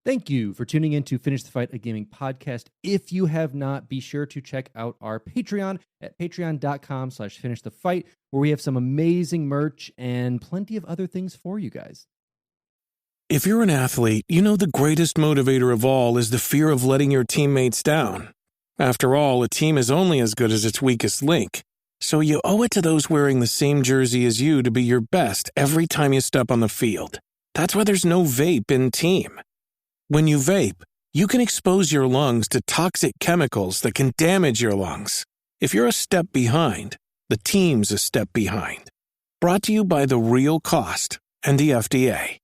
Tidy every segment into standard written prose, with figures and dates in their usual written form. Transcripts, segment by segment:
Thank you for tuning in to Finish the Fight, a gaming podcast. If you have not, be sure to check out our Patreon at patreon.com/finishthefight, where we have some amazing merch and plenty of other things for you guys. If you're an athlete, you know the greatest motivator of all is the fear of letting your teammates down. After all, a team is only as good as its weakest link. So you owe it to those wearing the same jersey as you to be your best every time you step on the field. That's why there's no vape in team. When you vape, you can expose your lungs to toxic chemicals that can damage your lungs. If you're a step behind, the team's a step behind. Brought to you by The Real Cost and the FDA.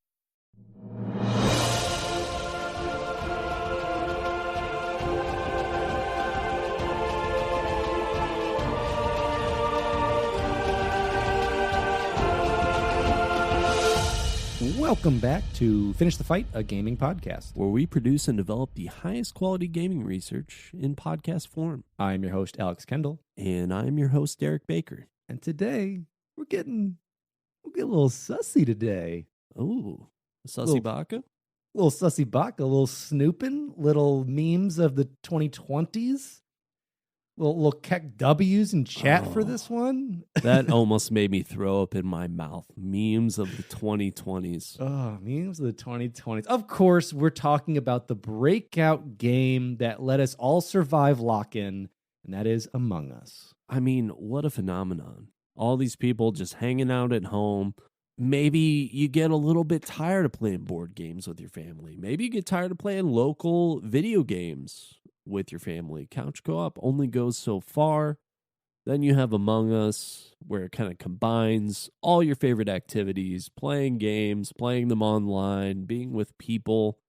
Welcome back to Finish the Fight, a gaming podcast, where we produce and develop the highest quality gaming research in podcast form. I'm your host, Alex Kendall. And I'm your host, Derek Baker. And today, we're getting a little sussy today. Oh, sussy baka? Little sussy baka, a little snooping, little memes of the 2020s. Little Keck W's in chat for this one. That almost made me throw up in my mouth. Memes of the 2020s. Oh, memes of the 2020s. Of course, we're talking about the breakout game that let us all survive lock-in, and that is Among Us. I mean, what a phenomenon. All these people just hanging out at home. Maybe you get a little bit tired of playing board games with your family. Maybe you get tired of playing local video games with your family. Couch co-op only goes so far. Then you have Among Us, where it kind of combines all your favorite activities, playing games, playing them online, being with people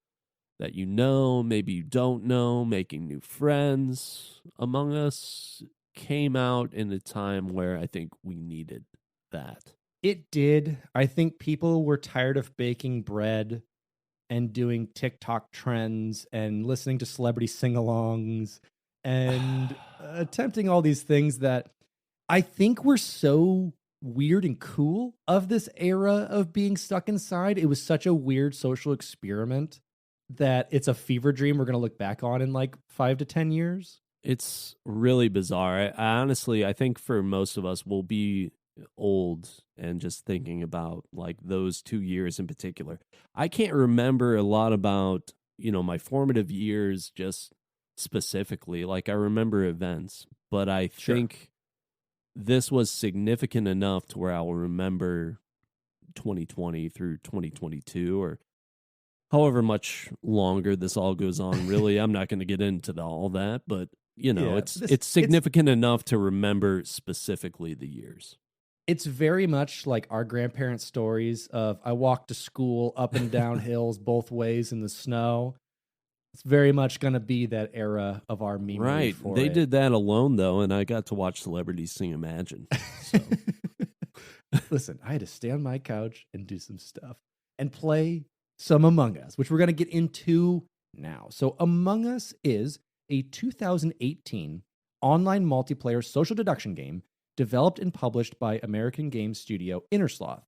that you know, maybe you don't know, making new friends. Among Us came out in a time where I think we needed that. It did. I think people were tired of baking bread and doing TikTok trends and listening to celebrity sing-alongs and attempting all these things that I think were so weird and cool of this era of being stuck inside. It was such a weird social experiment that it's a fever dream we're going to look back on in like 5 to 10 years. It's really bizarre. I think for most of us, we'll be old and just thinking about like those 2 years in particular. I can't remember a lot about, my formative years just specifically. Like I remember events, but I think this was significant enough to where I will remember 2020 through 2022 or however much longer this all goes on. Really, I'm not going to get into all that, but it's significant enough to remember specifically the years. It's very much like our grandparents' stories of I walked to school up and down hills both ways in the snow. It's very much going to be that era of our meme. Right. They did that alone, though, and I got to watch celebrities sing Imagine. So. Listen, I had to stay on my couch and do some stuff and play some Among Us, which we're going to get into now. So Among Us is a 2018 online multiplayer social deduction game developed and published by American game studio Innersloth.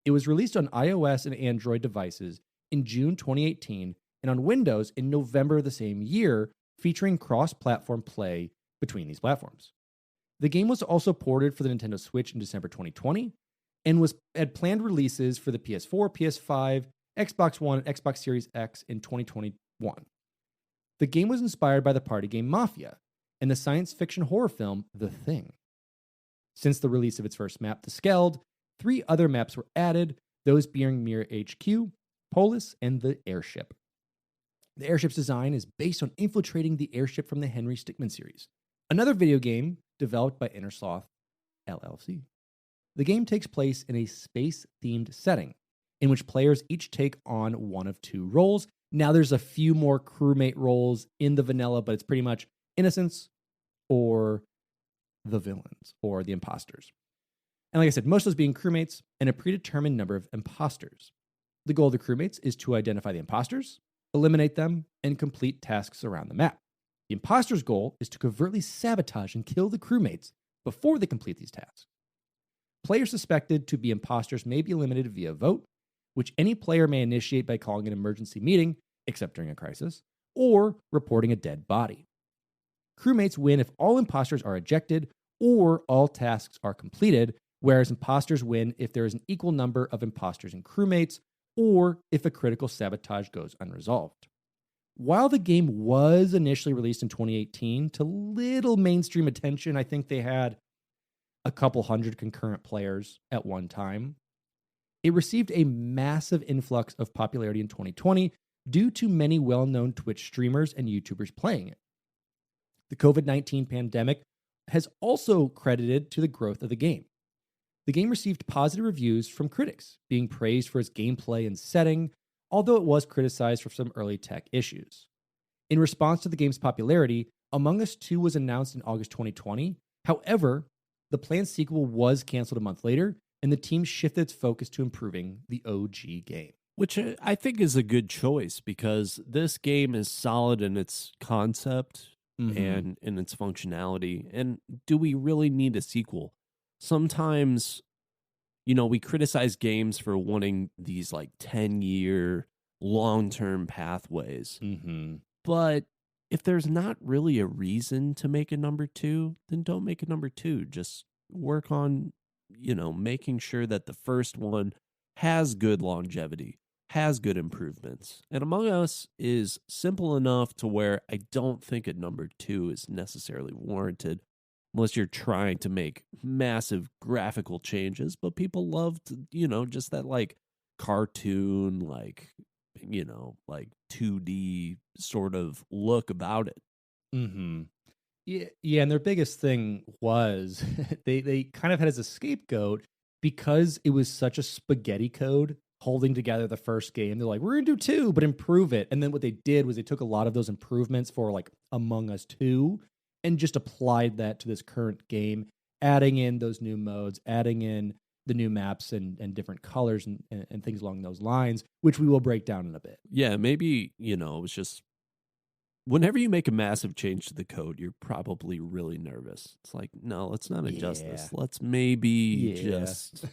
It was released on iOS and Android devices in June 2018 and on Windows in November the same year, featuring cross-platform play between these platforms. The game was also ported for the Nintendo Switch in December 2020 and had planned releases for the PS4, PS5, Xbox One, and Xbox Series X in 2021. The game was inspired by the party game Mafia and the science fiction horror film The Thing. Since the release of its first map, The Skeld, 3 other maps were added, those being Mirror HQ, Polis, and the airship. The airship's design is based on infiltrating the airship from the Henry Stickmin series, another video game developed by Innersloth LLC. The game takes place in a space-themed setting, in which players each take on one of 2 roles. Now there's a few more crewmate roles in the vanilla, but it's pretty much innocents or the villains or the imposters. And like I said, most of those being crewmates and a predetermined number of imposters. The goal of the crewmates is to identify the imposters, eliminate them, and complete tasks around the map. The imposter's goal is to covertly sabotage and kill the crewmates before they complete these tasks. Players suspected to be imposters may be eliminated via vote, which any player may initiate by calling an emergency meeting except during a crisis, or reporting a dead body. Crewmates win if all imposters are ejected or all tasks are completed, whereas imposters win if there is an equal number of imposters and crewmates, or if a critical sabotage goes unresolved. While the game was initially released in 2018 to little mainstream attention, I think they had a couple hundred concurrent players at one time, it received a massive influx of popularity in 2020 due to many well-known Twitch streamers and YouTubers playing it. The COVID-19 pandemic has also credited to the growth of the game. The game received positive reviews from critics, being praised for its gameplay and setting, although it was criticized for some early tech issues. In response to the game's popularity, Among Us 2 was announced in August 2020. However, the planned sequel was canceled a month later, and the team shifted its focus to improving the OG game. Which I think is a good choice because this game is solid in its concept and in its functionality. And do we really need a sequel? Sometimes, we criticize games for wanting these like 10-year long-term pathways. But if there's not really a reason to make a number 2, then don't make a number 2. Just work on, making sure that the first one has good longevity, has good improvements. And Among Us is simple enough to where I don't think a number 2 is necessarily warranted unless you're trying to make massive graphical changes. But people loved, just that like cartoon, like 2D sort of look about it. Yeah, and their biggest thing was they kind of had as a scapegoat because it was such a spaghetti code holding together the first game. They're like, we're going to do 2, but improve it. And then what they did was they took a lot of those improvements for like Among Us 2 and just applied that to this current game, adding in those new modes, adding in the new maps and different colors and things along those lines, which we will break down in a bit. Yeah, maybe, it was just whenever you make a massive change to the code, you're probably really nervous. It's like, no, let's not adjust this. Let's maybe just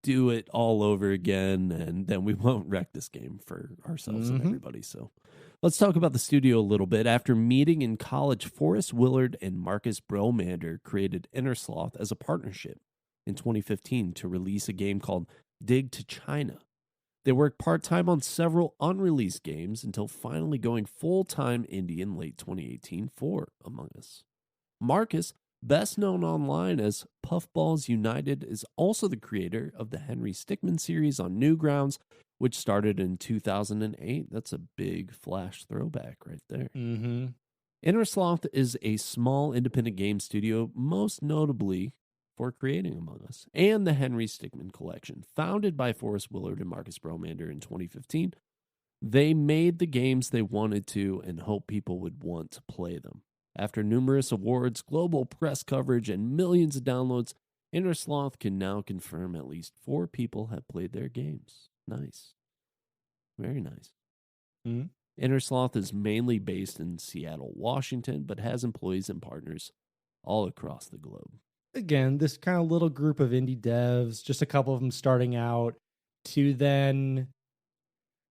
do it all over again, and then we won't wreck this game for ourselves and everybody. So let's talk about the studio a little bit. After meeting in college, Forrest Willard and Marcus Bromander created Innersloth as a partnership in 2015 to release a game called Dig to China. They worked part-time on several unreleased games until finally going full-time indie in late 2018 for Among Us. Marcus, best known online as Puffballs United, is also the creator of the Henry Stickmin series on Newgrounds, which started in 2008. That's a big Flash throwback right there. Innersloth is a small independent game studio, most notably for creating Among Us and the Henry Stickmin collection. Founded by Forrest Willard and Marcus Bromander in 2015, they made the games they wanted to and hoped people would want to play them. After numerous awards, global press coverage, and millions of downloads, Innersloth can now confirm at least 4 people have played their games. Nice. Very nice. Innersloth is mainly based in Seattle, Washington, but has employees and partners all across the globe. Again, this kind of little group of indie devs, just a couple of them starting out, to then,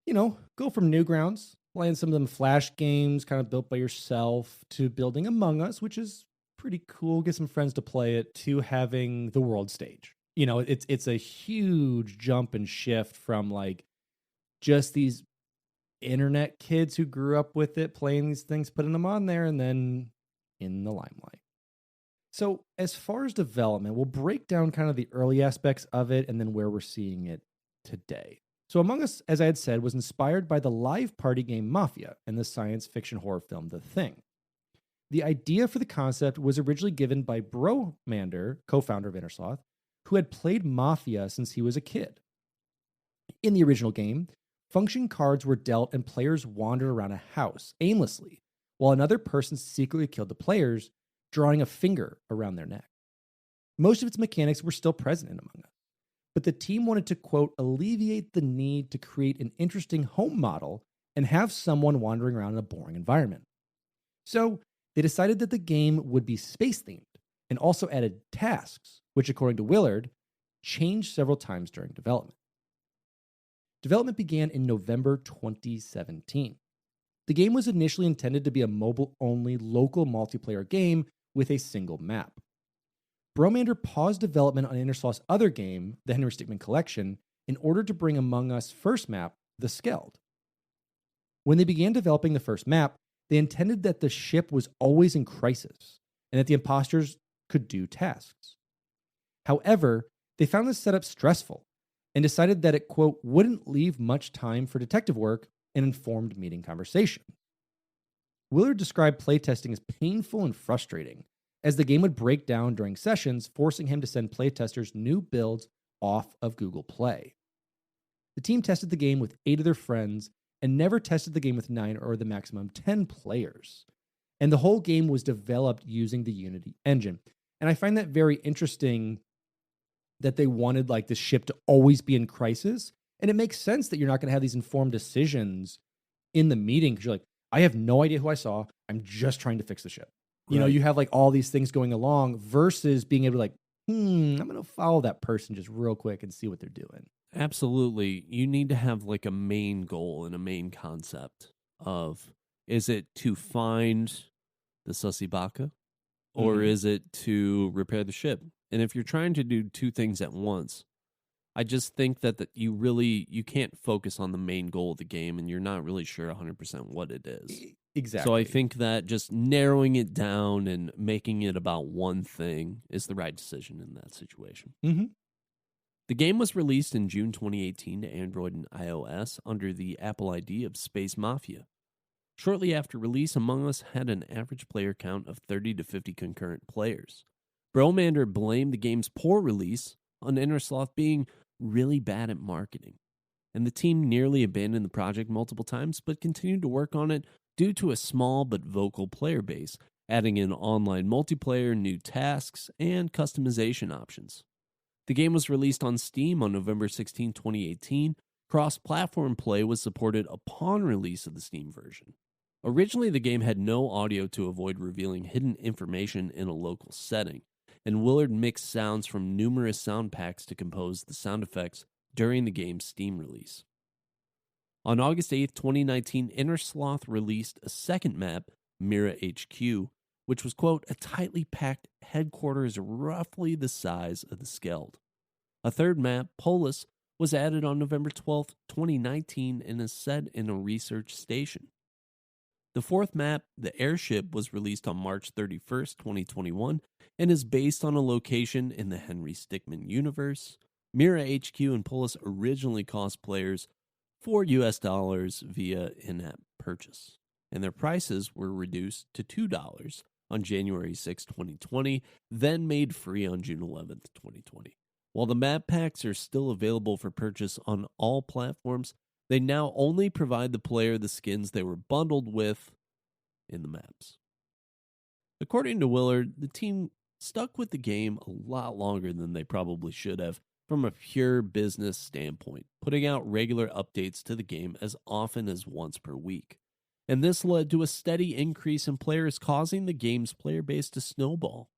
go from Newgrounds, playing some of them Flash games kind of built by yourself, to building Among Us, which is pretty cool, get some friends to play it, to having the world stage. It's a huge jump and shift from like just these internet kids who grew up with it, playing these things, putting them on there, and then in the limelight. So as far as development, we'll break down kind of the early aspects of it and then where we're seeing it today. So Among Us, as I had said, was inspired by the live party game Mafia and the science fiction horror film The Thing. The idea for the concept was originally given by Bromander, co-founder of Innersloth, who had played Mafia since he was a kid. In the original game, function cards were dealt and players wandered around a house aimlessly, while another person secretly killed the players, drawing a finger around their neck. Most of its mechanics were still present in Among Us, but the team wanted to, quote, alleviate the need to create an interesting home model and have someone wandering around in a boring environment. So they decided that the game would be space-themed and also added tasks, which, according to Willard, changed several times during development. Development began in November 2017. The game was initially intended to be a mobile-only local multiplayer game with a single map. Bromander paused development on Innersloth's other game, the Henry Stickmin Collection, in order to bring Among Us' first map, the Skeld. When they began developing the first map, they intended that the ship was always in crisis and that the imposters could do tasks. However, they found this setup stressful and decided that it, quote, wouldn't leave much time for detective work and informed meeting conversation. Willard described playtesting as painful and frustrating, as the game would break down during sessions, forcing him to send playtesters new builds off of Google Play. The team tested the game with 8 of their friends and never tested the game with 9 or the maximum 10 players. And the whole game was developed using the Unity engine. And I find that very interesting that they wanted like the ship to always be in crisis. And it makes sense that you're not going to have these informed decisions in the meeting because you're like, I have no idea who I saw. I'm just trying to fix the ship. You know, you have like all these things going along versus being able to like, I'm going to follow that person just real quick and see what they're doing. Absolutely. You need to have like a main goal and a main concept of, is it to find the sussy baka or is it to repair the ship? And if you're trying to do two things at once, I just think that you can't focus on the main goal of the game and you're not really sure 100% what it is. Exactly. So I think that just narrowing it down and making it about one thing is the right decision in that situation. Mm-hmm. The game was released in June 2018 to Android and iOS under the Apple ID of Space Mafia. Shortly after release, Among Us had an average player count of 30 to 50 concurrent players. Bromander blamed the game's poor release on Innersloth being really bad at marketing, and the team nearly abandoned the project multiple times but continued to work on it due to a small but vocal player base, adding in online multiplayer, new tasks, and customization options. The game was released on Steam on November 16, 2018. Cross-platform play was supported upon release of the Steam version. Originally, the game had no audio to avoid revealing hidden information in a local setting, and Willard mixed sounds from numerous sound packs to compose the sound effects during the game's Steam release. On August 8, 2019, Innersloth released a second map, Mira HQ, which was, quote, a tightly packed headquarters roughly the size of the Skeld. A third map, Polis, was added on November 12, 2019, and is set in a research station. The fourth map, the Airship, was released on March 31st, 2021, and is based on a location in the Henry Stickmin universe. Mira HQ and Polis originally cost players $4 via in-app purchase, and their prices were reduced to $2 on January 6, 2020, then made free on June 11, 2020. While the map packs are still available for purchase on all platforms, they now only provide the player the skins they were bundled with in the maps. According to Willard, the team stuck with the game a lot longer than they probably should have from a pure business standpoint, putting out regular updates to the game as often as once per week. And this led to a steady increase in players, causing the game's player base to snowball.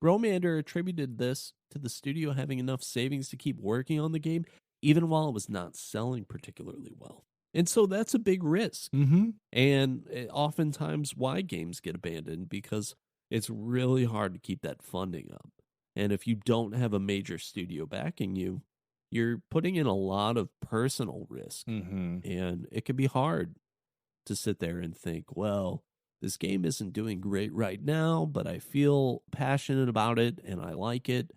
Bromander attributed this to the studio having enough savings to keep working on the game, even while it was not selling particularly well. And so that's a big risk. Mm-hmm. And oftentimes why games get abandoned, because it's really hard to keep that funding up. And if you don't have a major studio backing you, you're putting in a lot of personal risk. Mm-hmm. And it can be hard to sit there and think, well, this game isn't doing great right now, but I feel passionate about it and I like it.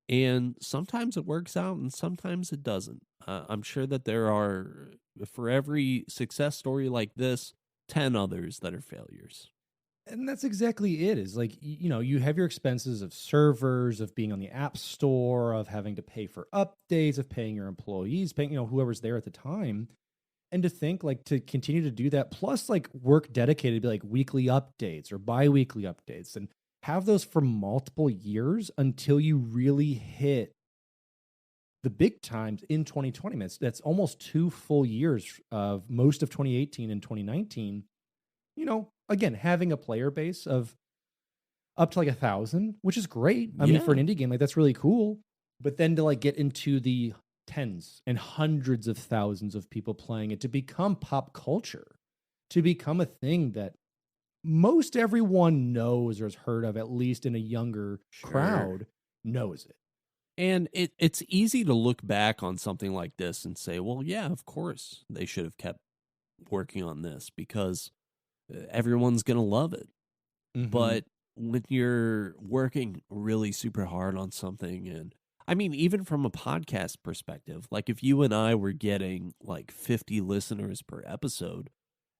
And sometimes it works out and sometimes it doesn't. I'm sure that there are, for every success story like this, 10 others that are failures. And that's exactly it. Is like, you know, you have your expenses of servers, of being on the app store, of having to pay for updates, of paying your employees, paying, you know, whoever's there at the time. And to think like to continue to do that, plus like work dedicated to be like weekly updates or bi-weekly updates and have those for multiple years until you really hit the big times in 2020. That's almost 2 full years of most of 2018 and 2019. You know, again, having a player base of up to like 1,000, which is great. I mean, for an indie game, like that's really cool. But then to like get into the tens and hundreds of thousands of people playing it to become pop culture, to become a thing that most everyone knows or has heard of, at least in a younger crowd, knows it. And it's easy to look back on something like this and say, well, yeah, of course they should have kept working on this because everyone's going to love it. Mhm. But when you're working really super hard on something, and I mean, even from a podcast perspective, like if you and I were getting like 50 listeners per episode,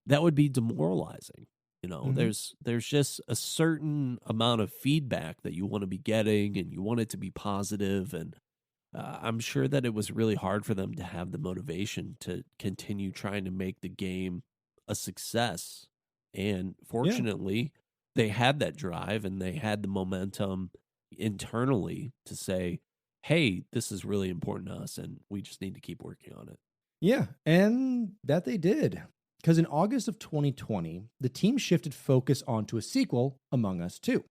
that would be demoralizing. You know, Mhm. there's just a certain amount of feedback that you want to be getting, and you want it to be positive. And I'm sure that it was really hard for them to have the motivation to continue trying to make the game a success. And Yeah. fortunately, they had that drive and they had the momentum internally to say, hey, this is really important to us, and we just need to keep working on it. Yeah, and that they did. Because in August of 2020, the team shifted focus onto a sequel, Among Us 2.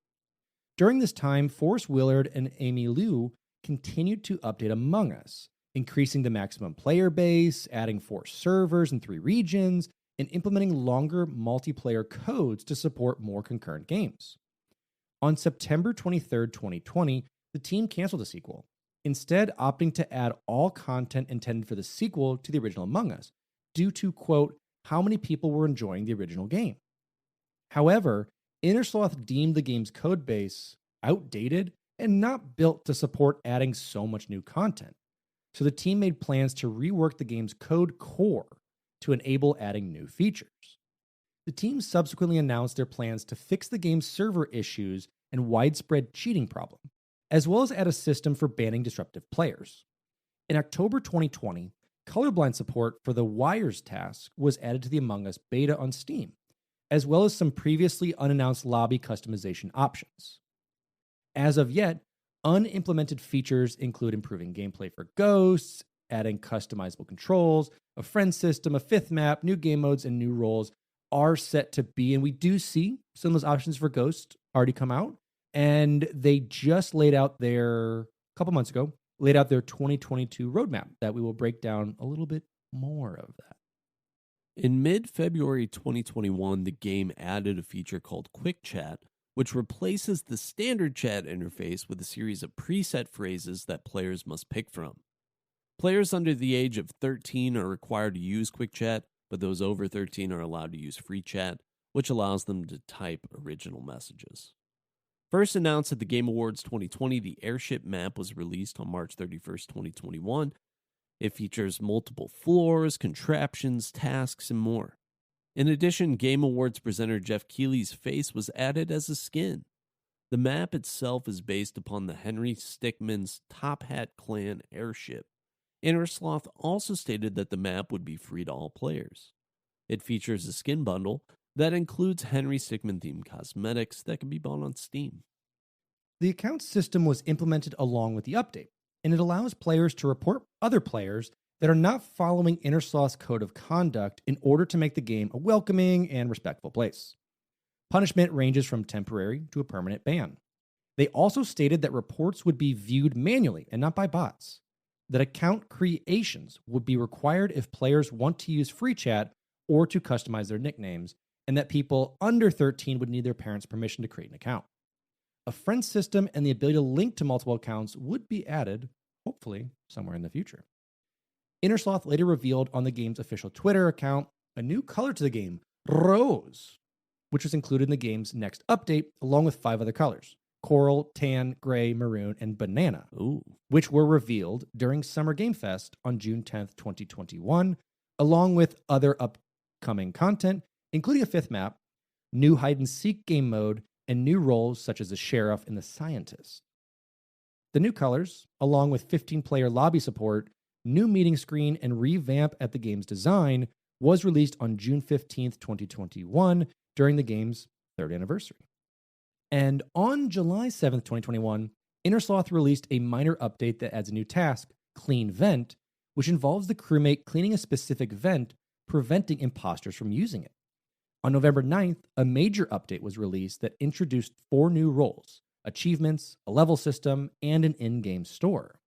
During this time, Forrest Willard and Amy Liu continued to update Among Us, increasing the maximum player base, adding 4 servers in 3 regions, and implementing longer multiplayer codes to support more concurrent games. On September 23rd, 2020, the team canceled the sequel, instead opting to add all content intended for the sequel to the original Among Us, due to, quote, how many people were enjoying the original game. However, Innersloth deemed the game's codebase outdated and not built to support adding so much new content. So the team made plans to rework the game's code core to enable adding new features. The team subsequently announced their plans to fix the game's server issues and widespread cheating problem, as well as add a system for banning disruptive players. In October 2020, colorblind support for the Wires task was added to the Among Us beta on Steam, as well as some previously unannounced lobby customization options. As of yet, unimplemented features include improving gameplay for ghosts, adding customizable controls, a friend system, a 5th map, new game modes, and new roles are set to be. And we do see some of those options for Ghost already come out. And they just laid out a couple months ago, laid out their 2022 roadmap that we will break down a little bit more of that. In mid-February 2021, the game added a feature called Quick Chat, which replaces the standard chat interface with a series of preset phrases that players must pick from. Players under the age of 13 are required to use Quick Chat, but those over 13 are allowed to use free chat, which allows them to type original messages. First announced at the Game Awards 2020, the airship map was released on March 31st, 2021. It features multiple floors, contraptions, tasks, and more. In addition, Game Awards presenter Jeff Keighley's face was added as a skin. The map itself is based upon the Henry Stickmin's Top Hat Clan airship. Innersloth also stated that the map would be free to all players. It features a skin bundle that includes Henry Stickmin-themed cosmetics that can be bought on Steam. The account system was implemented along with the update, and it allows players to report other players that are not following Innersloth's code of conduct in order to make the game a welcoming and respectful place. Punishment ranges from temporary to a permanent ban. They also stated that reports would be viewed manually and not by bots, that account creations would be required if players want to use free chat or to customize their nicknames, and that people under 13 would need their parents' permission to create an account. A friend system and the ability to link to multiple accounts would be added, hopefully, somewhere in the future. Innersloth later revealed on the game's official Twitter account a new color to the game, Rose, which was included in the game's next update, along with 5 other colors: coral, tan, gray, maroon, and banana, which were revealed during Summer Game Fest on June 10th, 2021, along with other upcoming content, including a 5th map, new hide-and-seek game mode, and new roles such as the sheriff and the scientist. The new colors, along with 15-player lobby support, new meeting screen, and revamp at the game's design, was released on June 15th, 2021, during the game's 3rd anniversary. And on July 7th, 2021, Innersloth released a minor update that adds a new task, Clean Vent, which involves the crewmate cleaning a specific vent, preventing imposters from using it. On November 9th, a major update was released that introduced 4 new roles, achievements, a level system, and an in-game store.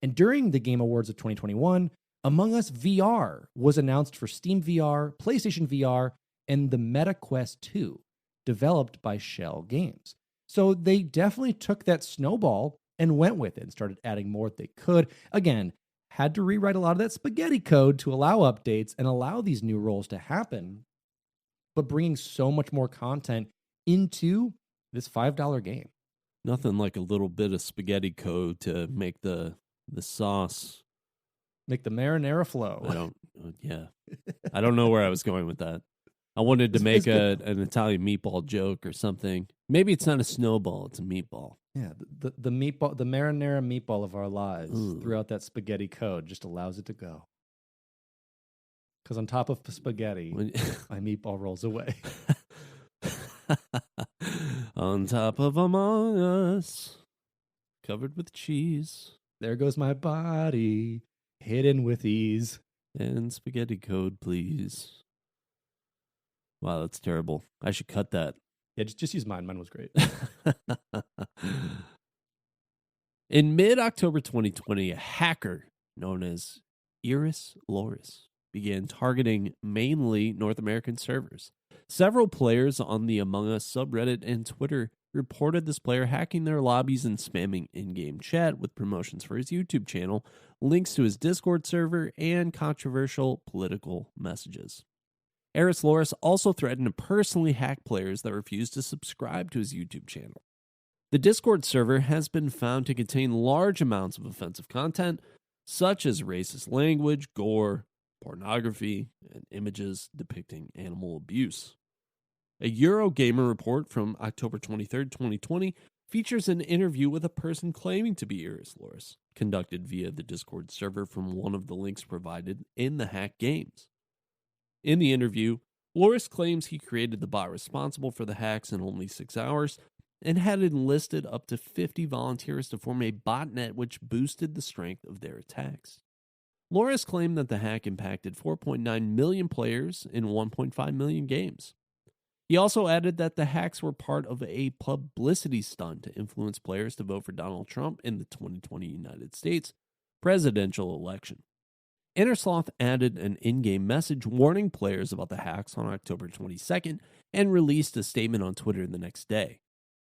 And during the Game Awards of 2021, Among Us VR was announced for Steam VR, PlayStation VR, and the Meta Quest 2, developed by Shell Games. So they definitely took that snowball and went with it and started adding more that they could. Again, had to rewrite a lot of that spaghetti code to allow updates and allow these new roles to happen, but bringing so much more content into this $5 game. Nothing like a little bit of spaghetti code to make the sauce. Make the marinara flow. I don't know where I was going with that. I wanted to make an Italian meatball joke or something. Maybe it's not a snowball, it's a meatball. Yeah, the meatball, the marinara meatball of our lives throughout that spaghetti code just allows it to go. Because on top of spaghetti, my meatball rolls away. On top of Among Us, covered with cheese. There goes my body, hidden with ease. And spaghetti code, please. Wow, that's terrible. I should cut that. Yeah, just use mine. Mine was great. In mid-October 2020, a hacker known as Iris Loris began targeting mainly North American servers. Several players on the Among Us subreddit and Twitter reported this player hacking their lobbies and spamming in-game chat with promotions for his YouTube channel, links to his Discord server, and controversial political messages. Iris Loris also threatened to personally hack players that refused to subscribe to his YouTube channel. The Discord server has been found to contain large amounts of offensive content, such as racist language, gore, pornography, and images depicting animal abuse. A Eurogamer report from October 23, 2020, features an interview with a person claiming to be Iris Loris, conducted via the Discord server from one of the links provided in the hacked games. In the interview, Loris claims he created the bot responsible for the hacks in only 6 hours and had enlisted up to 50 volunteers to form a botnet which boosted the strength of their attacks. Loris claimed that the hack impacted 4.9 million players in 1.5 million games. He also added that the hacks were part of a publicity stunt to influence players to vote for Donald Trump in the 2020 United States presidential election. Innersloth added an in-game message warning players about the hacks on October 22nd and released a statement on Twitter the next day.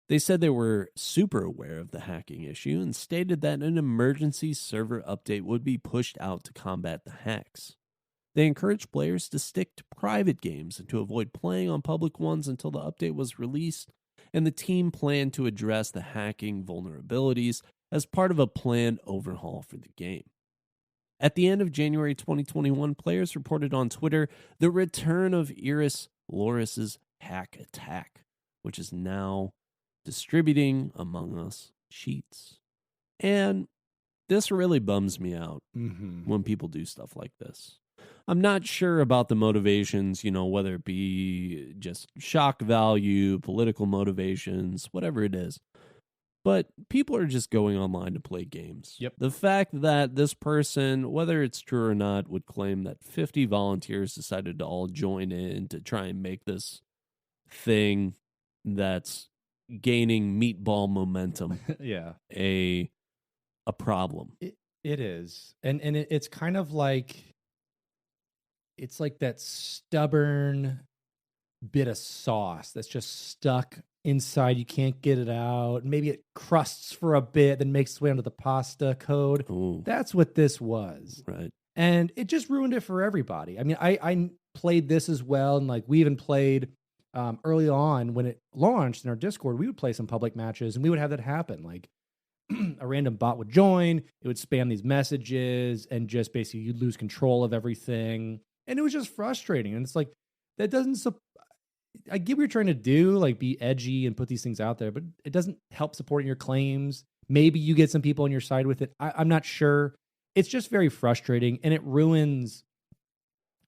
They said they were super aware of the hacking issue and stated that an emergency server update would be pushed out to combat the hacks. They encouraged players to stick to private games and to avoid playing on public ones until the update was released, and the team planned to address the hacking vulnerabilities as part of a planned overhaul for the game. At the end of January 2021, players reported on Twitter the return of Iris Loris's hack attack, which is now distributing Among Us cheats. And this really bums me out when people do stuff like this. I'm not sure about the motivations, whether it be just shock value, political motivations, whatever it is. But people are just going online to play games. Yep. The fact that this person, whether it's true or not, would claim that 50 volunteers decided to all join in to try and make this thing that's gaining meatball momentum a problem. It is. And it's kind of like, it's like that stubborn bit of sauce that's just stuck inside. You can't get it out. Maybe it crusts for a bit, then makes its way onto the pasta code. Ooh. That's what this was. Right. And it just ruined it for everybody. I mean, I played this as well. And like we even played early on when it launched in our Discord, we would play some public matches and we would have that happen. Like a random bot would join, it would spam these messages and just basically you'd lose control of everything. And it was just frustrating. And it's like, that doesn't, I get what you're trying to do, like be edgy and put these things out there, but it doesn't help supporting your claims. Maybe you get some people on your side with it. I'm not sure. It's just very frustrating and it ruins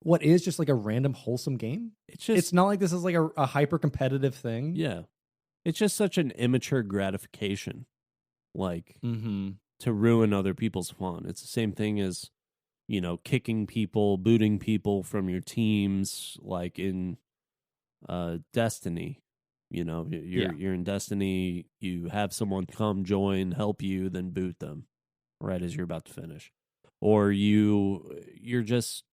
what is just like a random wholesome game. It's not like this is like a hyper competitive thing. Yeah. It's just such an immature gratification, like to ruin other people's fun. It's the same thing as, kicking people, booting people from your teams, like in Destiny. You're in Destiny, you have someone come join, help you, then boot them, right as you're about to finish, or you're just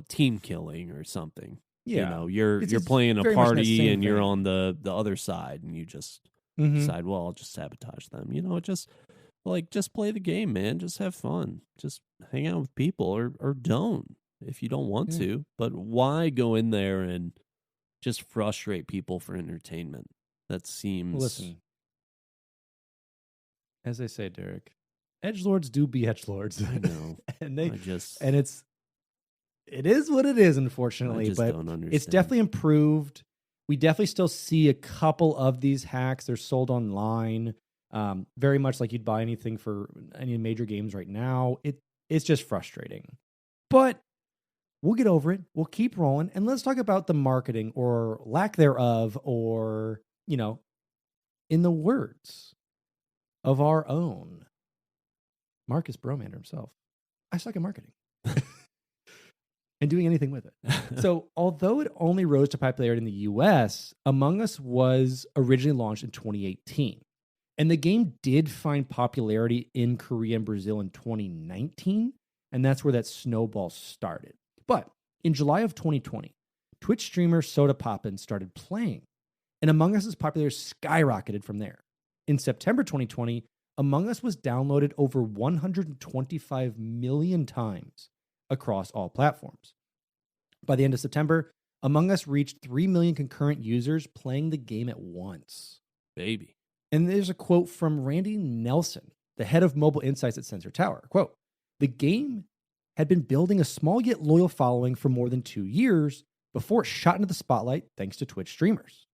team killing or something. Yeah. You're It's playing a very much in that party same and you're vein. on the other side and you just decide, well, I'll just sabotage them. Just play the game, man. Just have fun. Just hang out with people or don't if you don't want Yeah. to. But why go in there and just frustrate people for entertainment? That seems Listen, as I say, Derek, edgelords do be edgelords. I know. and I just it is what it is, unfortunately. just But don't understand. it's definitely improved. We definitely still see a couple of these hacks. They're sold online, very much like you'd buy anything for any major games right now. It's just frustrating, but we'll get over it. We'll keep rolling, and let's talk about the marketing or lack thereof, or in the words of our own Marcus Bromander himself, I suck at marketing. And doing anything with it. So, although it only rose to popularity in the US, Among Us was originally launched in 2018. And the game did find popularity in Korea and Brazil in 2019. And that's where that snowball started. But in July of 2020, Twitch streamer Soda Poppin started playing. And Among Us's popularity skyrocketed from there. In September 2020, Among Us was downloaded over 125 million times across all platforms. By the end of September, Among Us reached 3 million concurrent users playing the game at once. Baby. And there's a quote from Randy Nelson, the head of mobile insights at Sensor Tower. Quote, "The game had been building a small yet loyal following for more than 2 years before it shot into the spotlight thanks to Twitch streamers.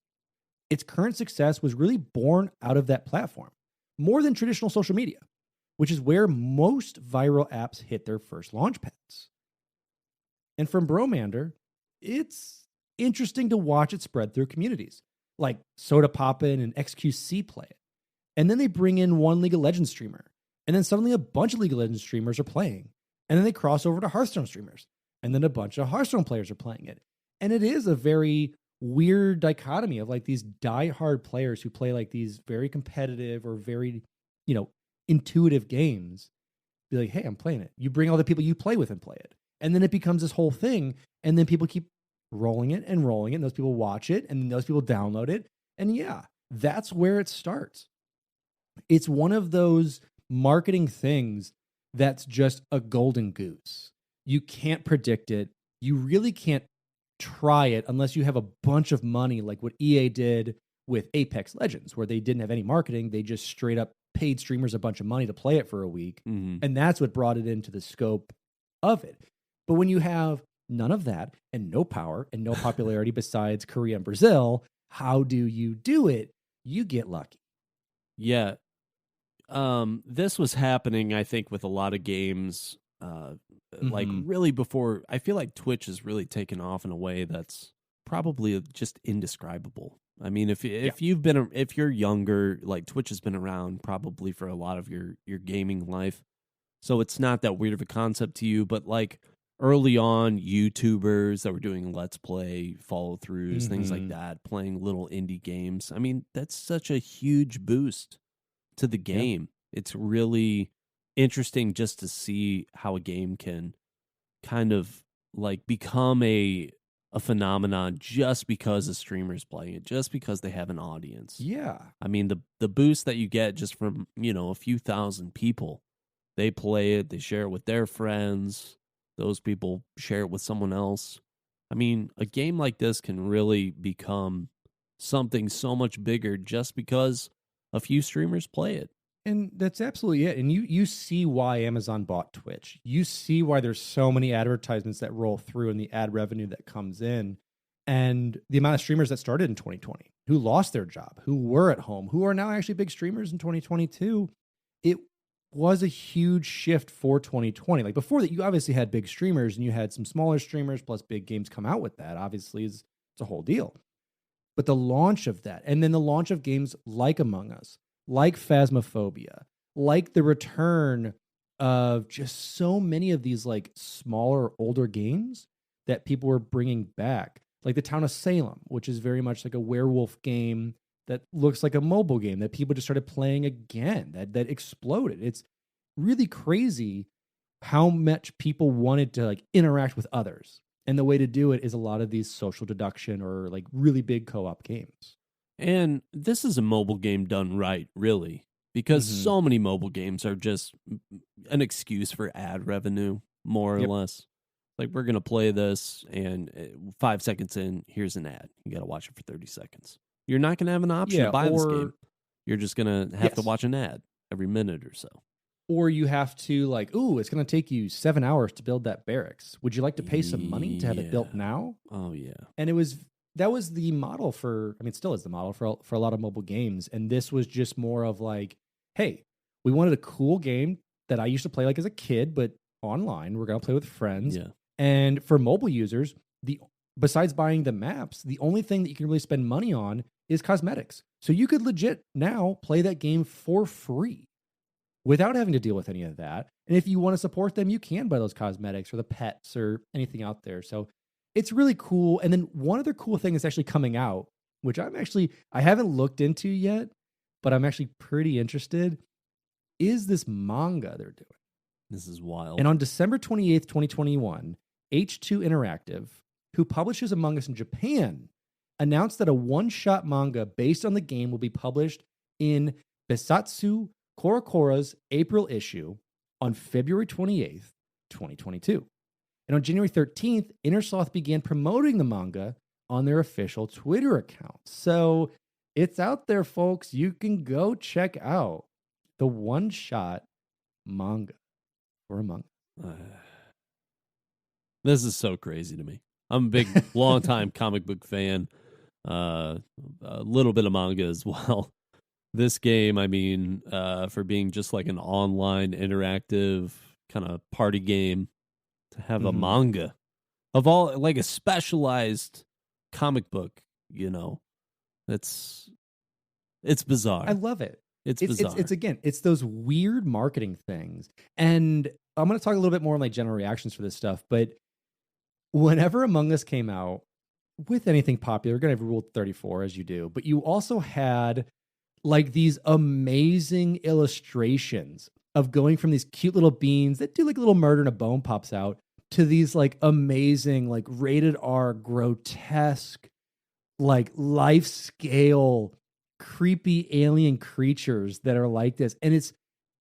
Its current success was really born out of that platform, more than traditional social media, which is where most viral apps hit their first launch pads." And from Bromander, it's interesting to watch it spread through communities, like Soda Poppin' and XQC play it. And then they bring in one League of Legends streamer, and then suddenly a bunch of League of Legends streamers are playing. And then they cross over to Hearthstone streamers, and then a bunch of Hearthstone players are playing it. And it is a very weird dichotomy of like these diehard players who play like these very competitive or very, intuitive games. Be like, hey, I'm playing it. You bring all the people you play with and play it. And then it becomes this whole thing. And then people keep rolling it. And those people watch it. And then those people download it. And yeah, that's where it starts. It's one of those marketing things that's just a golden goose. You can't predict it. You really can't try it unless you have a bunch of money, like what EA did with Apex Legends, where they didn't have any marketing. They just straight up paid streamers a bunch of money to play it for a week. Mm-hmm. And that's what brought it into the scope of it. But when you have none of that and no power and no popularity besides Korea and Brazil, how do you do it? You get lucky. Yeah. This was happening, I think, with a lot of games, like really before. I feel like Twitch has really taken off in a way that's probably just indescribable. I mean, if you're younger, like Twitch has been around probably for a lot of your gaming life, so it's not that weird of a concept to you. But like early on, YouTubers that were doing Let's Play follow throughs, things like that, playing little indie games. I mean, that's such a huge boost to the game. Yeah. It's really interesting just to see how a game can kind of like become a phenomenon just because a streamer's playing it, just because they have an audience. Yeah. I mean, the boost that you get just from, a few thousand people, they play it, they share it with their friends, those people share it with someone else. I mean, a game like this can really become something so much bigger just because a few streamers play it. And that's absolutely it. And you see why Amazon bought Twitch. You see why there's so many advertisements that roll through and the ad revenue that comes in. And the amount of streamers that started in 2020, who lost their job, who were at home, who are now actually big streamers in 2022. It was a huge shift for 2020. Like before that, you obviously had big streamers and you had some smaller streamers plus big games come out with that. Obviously, it's a whole deal. But the launch of that, and then the launch of games like Among Us, like Phasmophobia, like the return of just so many of these like smaller, older games that people were bringing back, like the Town of Salem, which is very much like a werewolf game that looks like a mobile game that people just started playing again, that exploded. really crazy how much people wanted to like interact with others. And the way to do it is a lot of these social deduction or like really big co-op games. And this is a mobile game done right, really, because Mm-hmm. so many mobile games are just an excuse for ad revenue, more or Yep. less. Like, we're going to play this, and 5 seconds in, here's an ad. You got to watch it for 30 seconds. You're not going to have an option to buy this game. You're just going to have to watch an ad every minute or so. Or you have to like, ooh, it's going to take you 7 hours to build that barracks. Would you like to pay some money to have it built now? Oh, yeah. And that was the model for, I mean, it still is the model for a lot of mobile games. And this was just more of like, hey, we wanted a cool game that I used to play like as a kid, but online. We're going to play with friends. Yeah. And for mobile users, besides buying the maps, the only thing that you can really spend money on is cosmetics. So you could legit now play that game for free without having to deal with any of that. And if you want to support them, you can buy those cosmetics or the pets or anything out there. So it's really cool. And then one other cool thing is actually coming out, which I haven't looked into yet, but I'm actually pretty interested, is this manga they're doing. This is wild. And on December 28th, 2021, H2 Interactive, who publishes Among Us in Japan, announced that a one-shot manga based on the game will be published in Besatsu Korokora's April issue on February 28th, 2022. And on January 13th, Innersloth began promoting the manga on their official Twitter account. So it's out there, folks. You can go check out the one-shot manga for Among Us. This is so crazy to me. I'm a big, long-time comic book fan. A little bit of manga as well. This game, I mean, for being just like an online interactive kind of party game, to have a manga of all, like a specialized comic book, it's bizarre. I love it. It's bizarre. It's those weird marketing things. And I'm going to talk a little bit more on like general reactions for this stuff, but whenever Among Us came out, with anything popular, you're going to have Rule 34 as you do, but you also had like these amazing illustrations of going from these cute little beans that do like a little murder and a bone pops out to these like amazing, like rated R, grotesque, like life scale, creepy alien creatures that are like this. And it's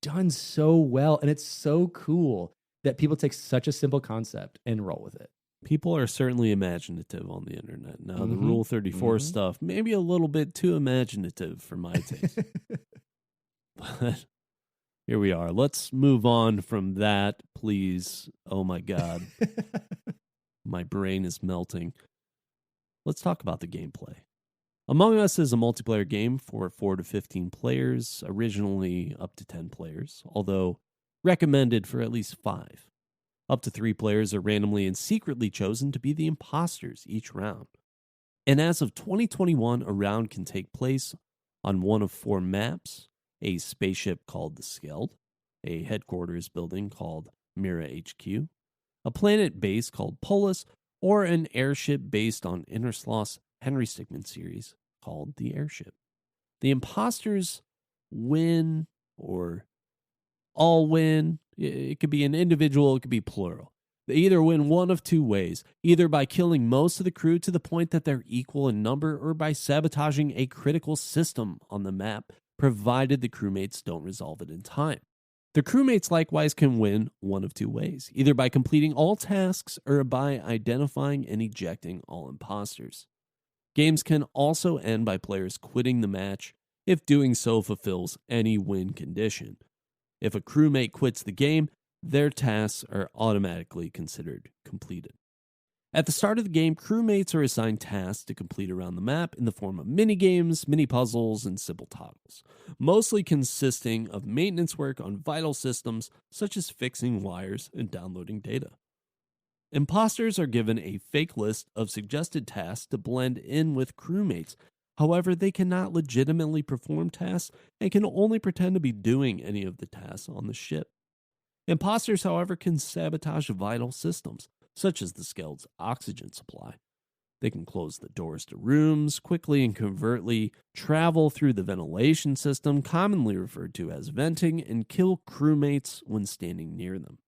done so well. And it's so cool that people take such a simple concept and roll with it. People are certainly imaginative on the internet. Now, the Rule 34 stuff, maybe a little bit too imaginative for my taste. But here we are. Let's move on from that, please. Oh, my God. My brain is melting. Let's talk about the gameplay. Among Us is a multiplayer game for 4 to 15 players, originally up to 10 players, although recommended for at least 5. Up to 3 players are randomly and secretly chosen to be the imposters each round. And as of 2021, a round can take place on one of 4 maps: a spaceship called the Skeld, a headquarters building called Mira HQ, a planet base called Polis, or an airship based on Innersloth's Henry Stickmin series called the Airship. The imposters win, or all win. It could be an individual, it could be plural. They either win one of 2 ways, either by killing most of the crew to the point that they're equal in number, or by sabotaging a critical system on the map, provided the crewmates don't resolve it in time. The crewmates likewise can win one of 2 ways, either by completing all tasks or by identifying and ejecting all imposters. Games can also end by players quitting the match if doing so fulfills any win condition. If a crewmate quits the game, their tasks are automatically considered completed. At the start of the game, crewmates are assigned tasks to complete around the map in the form of mini-games, mini-puzzles, and simple toggles, mostly consisting of maintenance work on vital systems such as fixing wires and downloading data. Imposters are given a fake list of suggested tasks to blend in with crewmates. However, they cannot legitimately perform tasks and can only pretend to be doing any of the tasks on the ship. Imposters, however, can sabotage vital systems, such as the Skeld's oxygen supply. They can close the doors to rooms, quickly and covertly travel through the ventilation system, commonly referred to as venting, and kill crewmates when standing near them.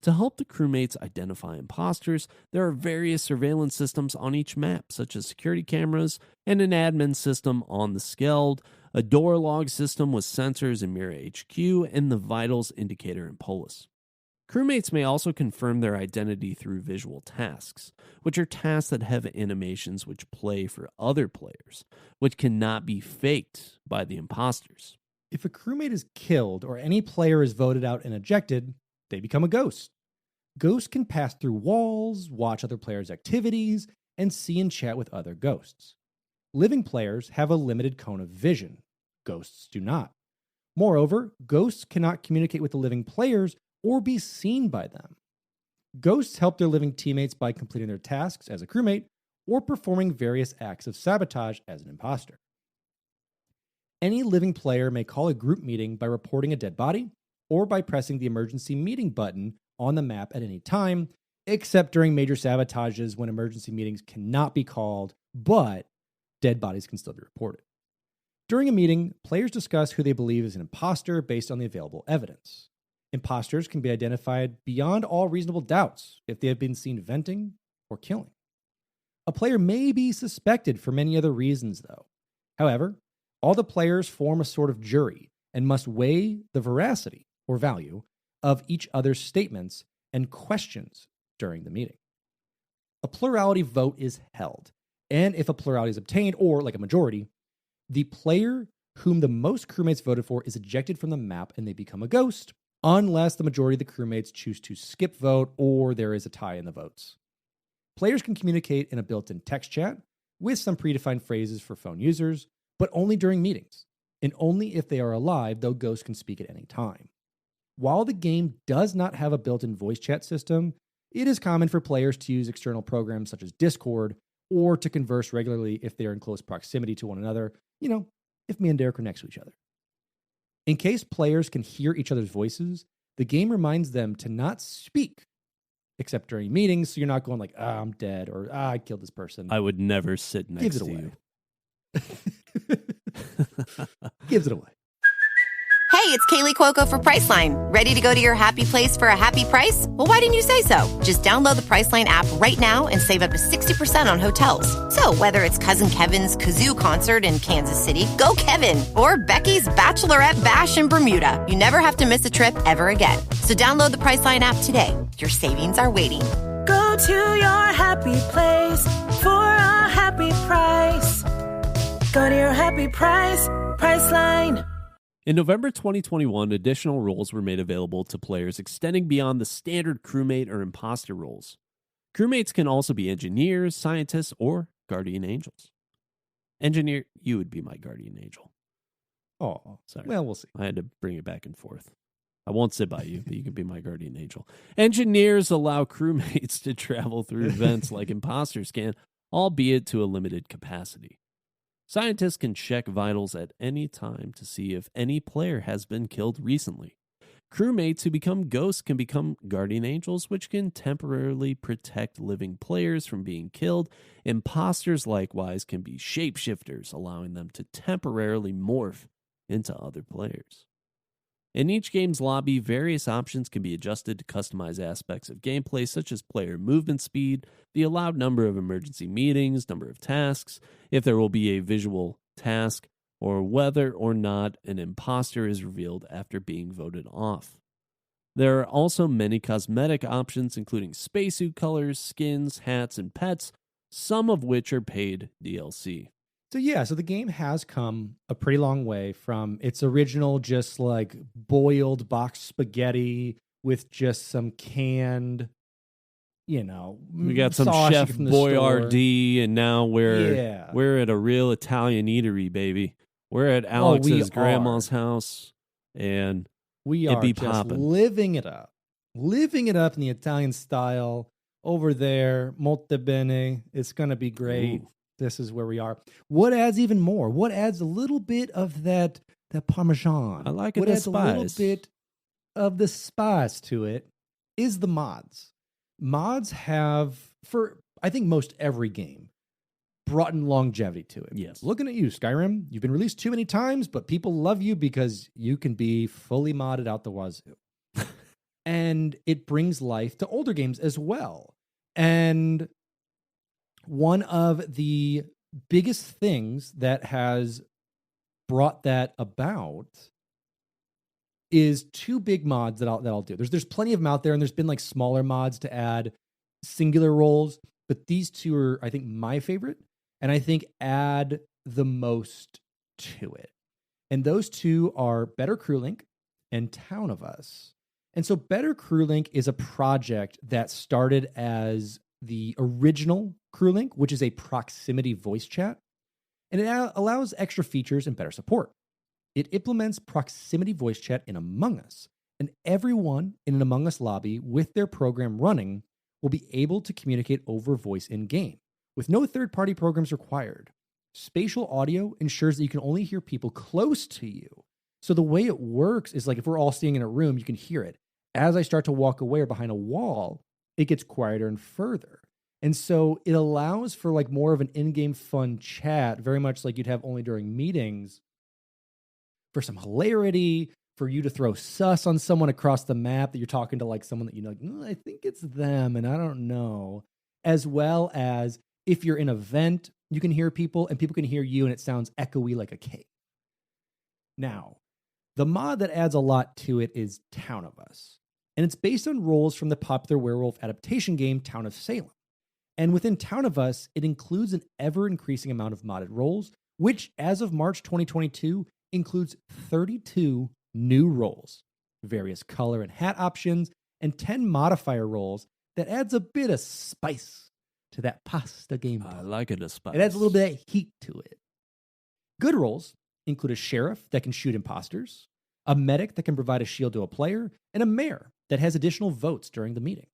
To help the crewmates identify imposters, there are various surveillance systems on each map, such as security cameras and an admin system on the Skeld, a door log system with sensors in Mira HQ, and the vitals indicator in Polis. Crewmates may also confirm their identity through visual tasks, which are tasks that have animations which play for other players, which cannot be faked by the imposters. If a crewmate is killed or any player is voted out and ejected, they become a ghost. Ghosts can pass through walls, watch other players' activities, and see and chat with other ghosts. Living players have a limited cone of vision. Ghosts do not. Moreover, ghosts cannot communicate with the living players or be seen by them. Ghosts help their living teammates by completing their tasks as a crewmate or performing various acts of sabotage as an imposter. Any living player may call a group meeting by reporting a dead body or by pressing the emergency meeting button on the map at any time, except during major sabotages when emergency meetings cannot be called, but dead bodies can still be reported. During a meeting, players discuss who they believe is an imposter based on the available evidence. Imposters can be identified beyond all reasonable doubts if they have been seen venting or killing. A player may be suspected for many other reasons, though. However, all the players form a sort of jury and must weigh the veracity or value of each other's statements and questions during the meeting. A plurality vote is held, and if a plurality is obtained, or like a majority, the player whom the most crewmates voted for is ejected from the map and they become a ghost, unless the majority of the crewmates choose to skip vote or there is a tie in the votes. Players can communicate in a built-in text chat with some predefined phrases for phone users, but only during meetings, and only if they are alive, though ghosts can speak at any time. While the game does not have a built-in voice chat system, it is common for players to use external programs such as Discord or to converse regularly if they are in close proximity to one another, if me and Derek are next to each other. In case players can hear each other's voices, the game reminds them to not speak, except during meetings, so you're not going like, I'm dead, or I killed this person. I would never sit next to you. Gives it away. Hey, it's Kaylee Cuoco for Priceline. Ready to go to your happy place for a happy price? Well, why didn't you say so? Just download the Priceline app right now and save up to 60% on hotels. So whether it's Cousin Kevin's Kazoo Concert in Kansas City, go Kevin, or Becky's Bachelorette Bash in Bermuda, you never have to miss a trip ever again. So download the Priceline app today. Your savings are waiting. Go to your happy place for a happy price. Go to your happy price, Priceline. In November 2021, additional roles were made available to players extending beyond the standard crewmate or imposter roles. Crewmates can also be engineers, scientists, or guardian angels. Engineer, you would be my guardian angel. Oh, sorry. Well, we'll see. I had to bring it back and forth. I won't sit by you, but you can be my guardian angel. Engineers allow crewmates to travel through events like imposters can, albeit to a limited capacity. Scientists can check vitals at any time to see if any player has been killed recently. Crewmates who become ghosts can become guardian angels, which can temporarily protect living players from being killed. Imposters likewise can be shapeshifters, allowing them to temporarily morph into other players. In each game's lobby, various options can be adjusted to customize aspects of gameplay, such as player movement speed, the allowed number of emergency meetings, number of tasks, if there will be a visual task, or whether or not an imposter is revealed after being voted off. There are also many cosmetic options, including spacesuit colors, skins, hats, and pets, some of which are paid DLC. So the game has come a pretty long way from its original just like boiled box spaghetti with just some canned, we got some Chef Boyardee, and now we're at a real Italian eatery, baby. We're at Alex's grandma's house, and we are just living it up in the Italian style over there. Molto bene. It's gonna be great. Ooh. This is where we are. What adds even more? What adds a little bit of that Parmesan? I like it. What adds a little bit of the spice to it is the mods. Mods have, I think most every game brought in longevity to it. Yes. Looking at you, Skyrim, you've been released too many times, but people love you because you can be fully modded out the wazoo. And it brings life to older games as well. And one of the biggest things that has brought that about is two big mods that I'll do. There's plenty of them out there, and there's been like smaller mods to add singular roles, but these two are, I think, my favorite, and I think add the most to it. And those two are Better Crew Link and Town of Us. And so Better Crew Link is a project that started as the original Crew Link, which is a proximity voice chat, and it allows extra features and better support. It implements proximity voice chat in Among Us, and everyone in an Among Us lobby with their program running will be able to communicate over voice in-game, with no third-party programs required. Spatial audio ensures that you can only hear people close to you. So the way it works is like if we're all sitting in a room, you can hear it. As I start to walk away or behind a wall, it gets quieter and further. And so it allows for like more of an in-game fun chat, very much like you'd have only during meetings, for some hilarity, for you to throw sus on someone across the map that you're talking to, like someone that you know, like, I think it's them and I don't know. As well as if you're in a vent, you can hear people and people can hear you and it sounds echoey like a cave. Now, the mod that adds a lot to it is Town of Us. And it's based on roles from the popular werewolf adaptation game Town of Salem. And within Town of Us, it includes an ever-increasing amount of modded roles, which, as of March 2022, includes 32 new roles, various color and hat options, and 10 modifier roles that adds a bit of spice to that pasta game. I like it, a spice. It adds a little bit of heat to it. Good roles include a sheriff that can shoot imposters, a medic that can provide a shield to a player, and a mayor that has additional votes during the meeting.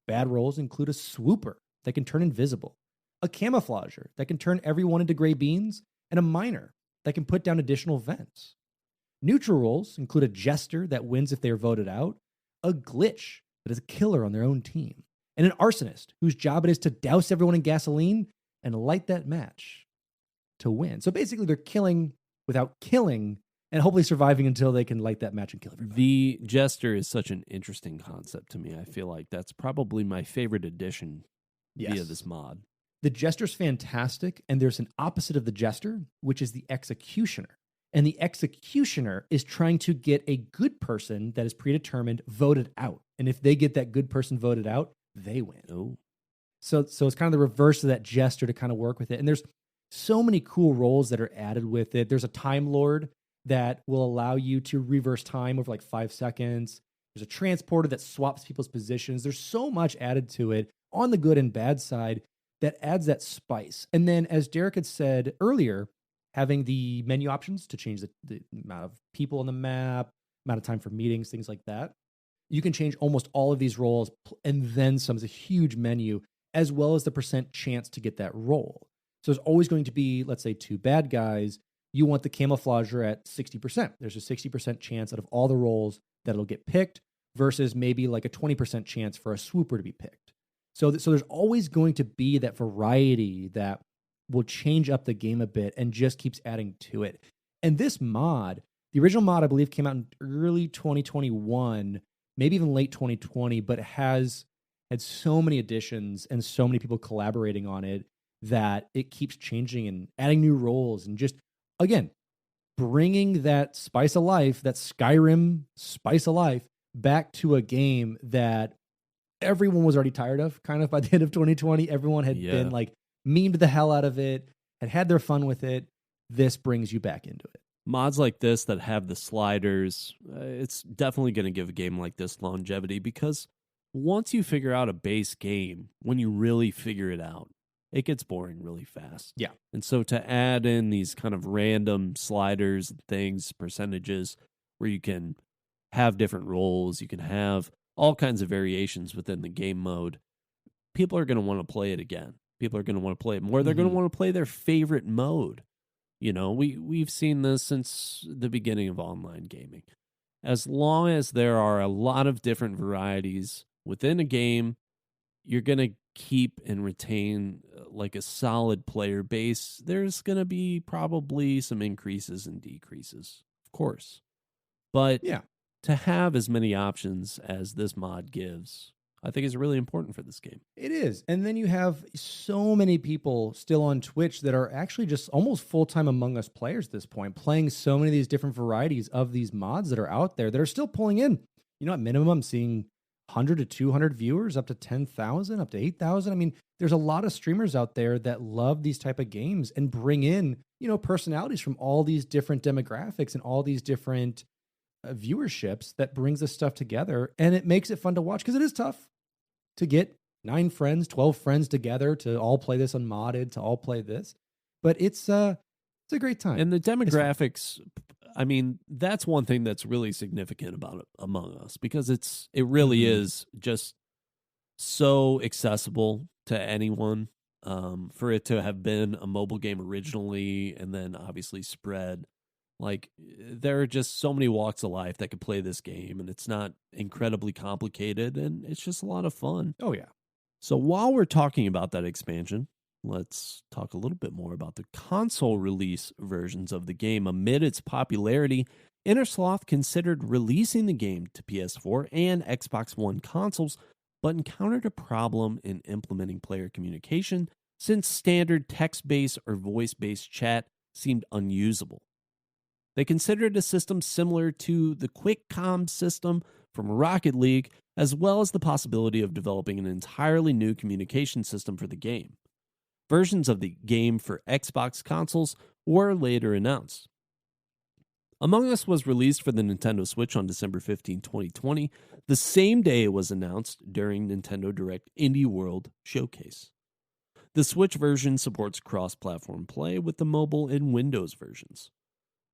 Bad roles include a swooper that can turn invisible, a camouflager that can turn everyone into gray beans, and a miner that can put down additional vents. Neutral roles include a jester that wins if they are voted out, a glitch that is a killer on their own team, and an arsonist whose job it is to douse everyone in gasoline and light that match to win. So basically they're killing without killing and hopefully surviving until they can light that match and kill everybody. The jester is such an interesting concept to me. I feel like that's probably my favorite addition via this mod. The jester's fantastic, and there's an opposite of the jester, which is the executioner. And the executioner is trying to get a good person that is predetermined voted out. And if they get that good person voted out, they win. Oh. So it's kind of the reverse of that jester to kind of work with it. And there's so many cool roles that are added with it. There's a Time Lord that will allow you to reverse time over like 5 seconds. There's a transporter that swaps people's positions. There's so much added to it on the good and bad side that adds that spice. And then, as Derek had said earlier, having the menu options to change the amount of people on the map, amount of time for meetings, things like that. You can change almost all of these roles and then some. Is a huge menu, as well as the percent chance to get that role. So there's always going to be, let's say, 2 bad guys. You want the camouflager at 60%. There's a 60% chance out of all the roles that it'll get picked versus maybe like a 20% chance for a swooper to be picked. So there's always going to be that variety that will change up the game a bit and just keeps adding to it. And this mod, the original mod, I believe, came out in early 2021, maybe even late 2020, but has had so many additions and so many people collaborating on it that it keeps changing and adding new roles and just, again, bringing that spice of life, that Skyrim spice of life, back to a game that everyone was already tired of, kind of by the end of 2020. Everyone had been like memed the hell out of it, had their fun with it. This brings you back into it. Mods like this that have the sliders, it's definitely going to give a game like this longevity, because once you figure out a base game, when you really figure it out, it gets boring really fast. Yeah. And so to add in these kind of random sliders and things, percentages, where you can have different roles, you can have all kinds of variations within the game mode, people are going to want to play it again. People are going to want to play it more. They're going to want to play their favorite mode. You know, we've seen this since the beginning of online gaming. As long as there are a lot of different varieties within a game, you're going to keep and retain like a solid player base, there's going to be probably some increases and decreases, of course. But Yeah. to have as many options as this mod gives, I think is really important for this game. It is. And then you have so many people still on Twitch that are actually just almost full-time Among Us players at this point, playing so many of these different varieties of these mods that are out there that are still pulling in. You know, at minimum, seeing 100 to 200 viewers, up to 10,000, up to 8,000. I mean, there's a lot of streamers out there that love these type of games and bring in, you know, personalities from all these different demographics and all these different viewerships that brings this stuff together. And it makes it fun to watch because it is tough to get 9 friends, 12 friends together to all play this unmodded, to all play this. But it's a great time. And the demographics, I mean, that's one thing that's really significant about it Among Us, because it really is just so accessible to anyone. For it to have been a mobile game originally and then obviously spread, like there are just so many walks of life that could play this game, and it's not incredibly complicated, and it's just a lot of fun. Oh yeah. So while we're talking about that expansion, let's talk a little bit more about the console release versions of the game. Amid its popularity, Innersloth considered releasing the game to PS4 and Xbox One consoles, but encountered a problem in implementing player communication since standard text-based or voice-based chat seemed unusable. They considered a system similar to the Quick Comm system from Rocket League, as well as the possibility of developing an entirely new communication system for the game. Versions of the game for Xbox consoles were later announced. Among Us was released for the Nintendo Switch on December 15, 2020, the same day it was announced during Nintendo Direct Indie World Showcase. The Switch version supports cross-platform play with the mobile and Windows versions.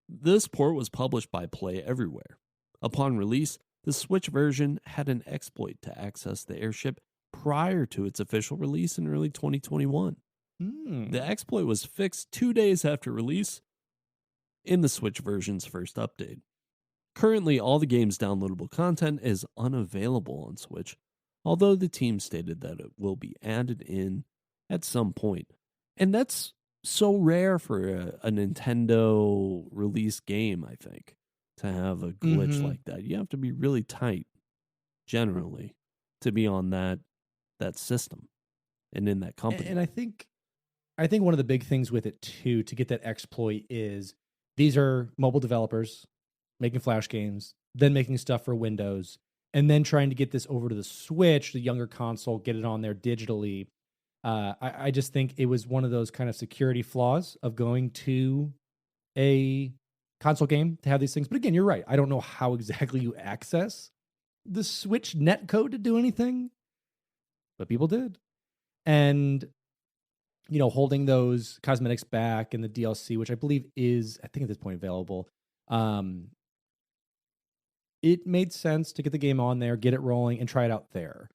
This port was published by Play Everywhere. Upon release, the Switch version had an exploit to access the airship prior to its official release in early 2021. The exploit was fixed 2 days after release in the Switch version's first update. Currently, all the game's downloadable content is unavailable on Switch, although the team stated that it will be added in at some point. And that's so rare for a Nintendo release game, I think, to have a glitch like that. You have to be really tight, generally, to be on that system and in that company. And I think one of the big things with it too, to get that exploit, is these are mobile developers making Flash games, then making stuff for Windows, and then trying to get this over to the Switch, the younger console, get it on there digitally. I just think it was one of those kind of security flaws of going to a console game to have these things. But again, you're right. I don't know how exactly you access the Switch netcode to do anything, but people did. And, you know, holding those cosmetics back and the DLC, which I believe is, I think at this point, available. It made sense to get the game on there, get it rolling, and try it out there.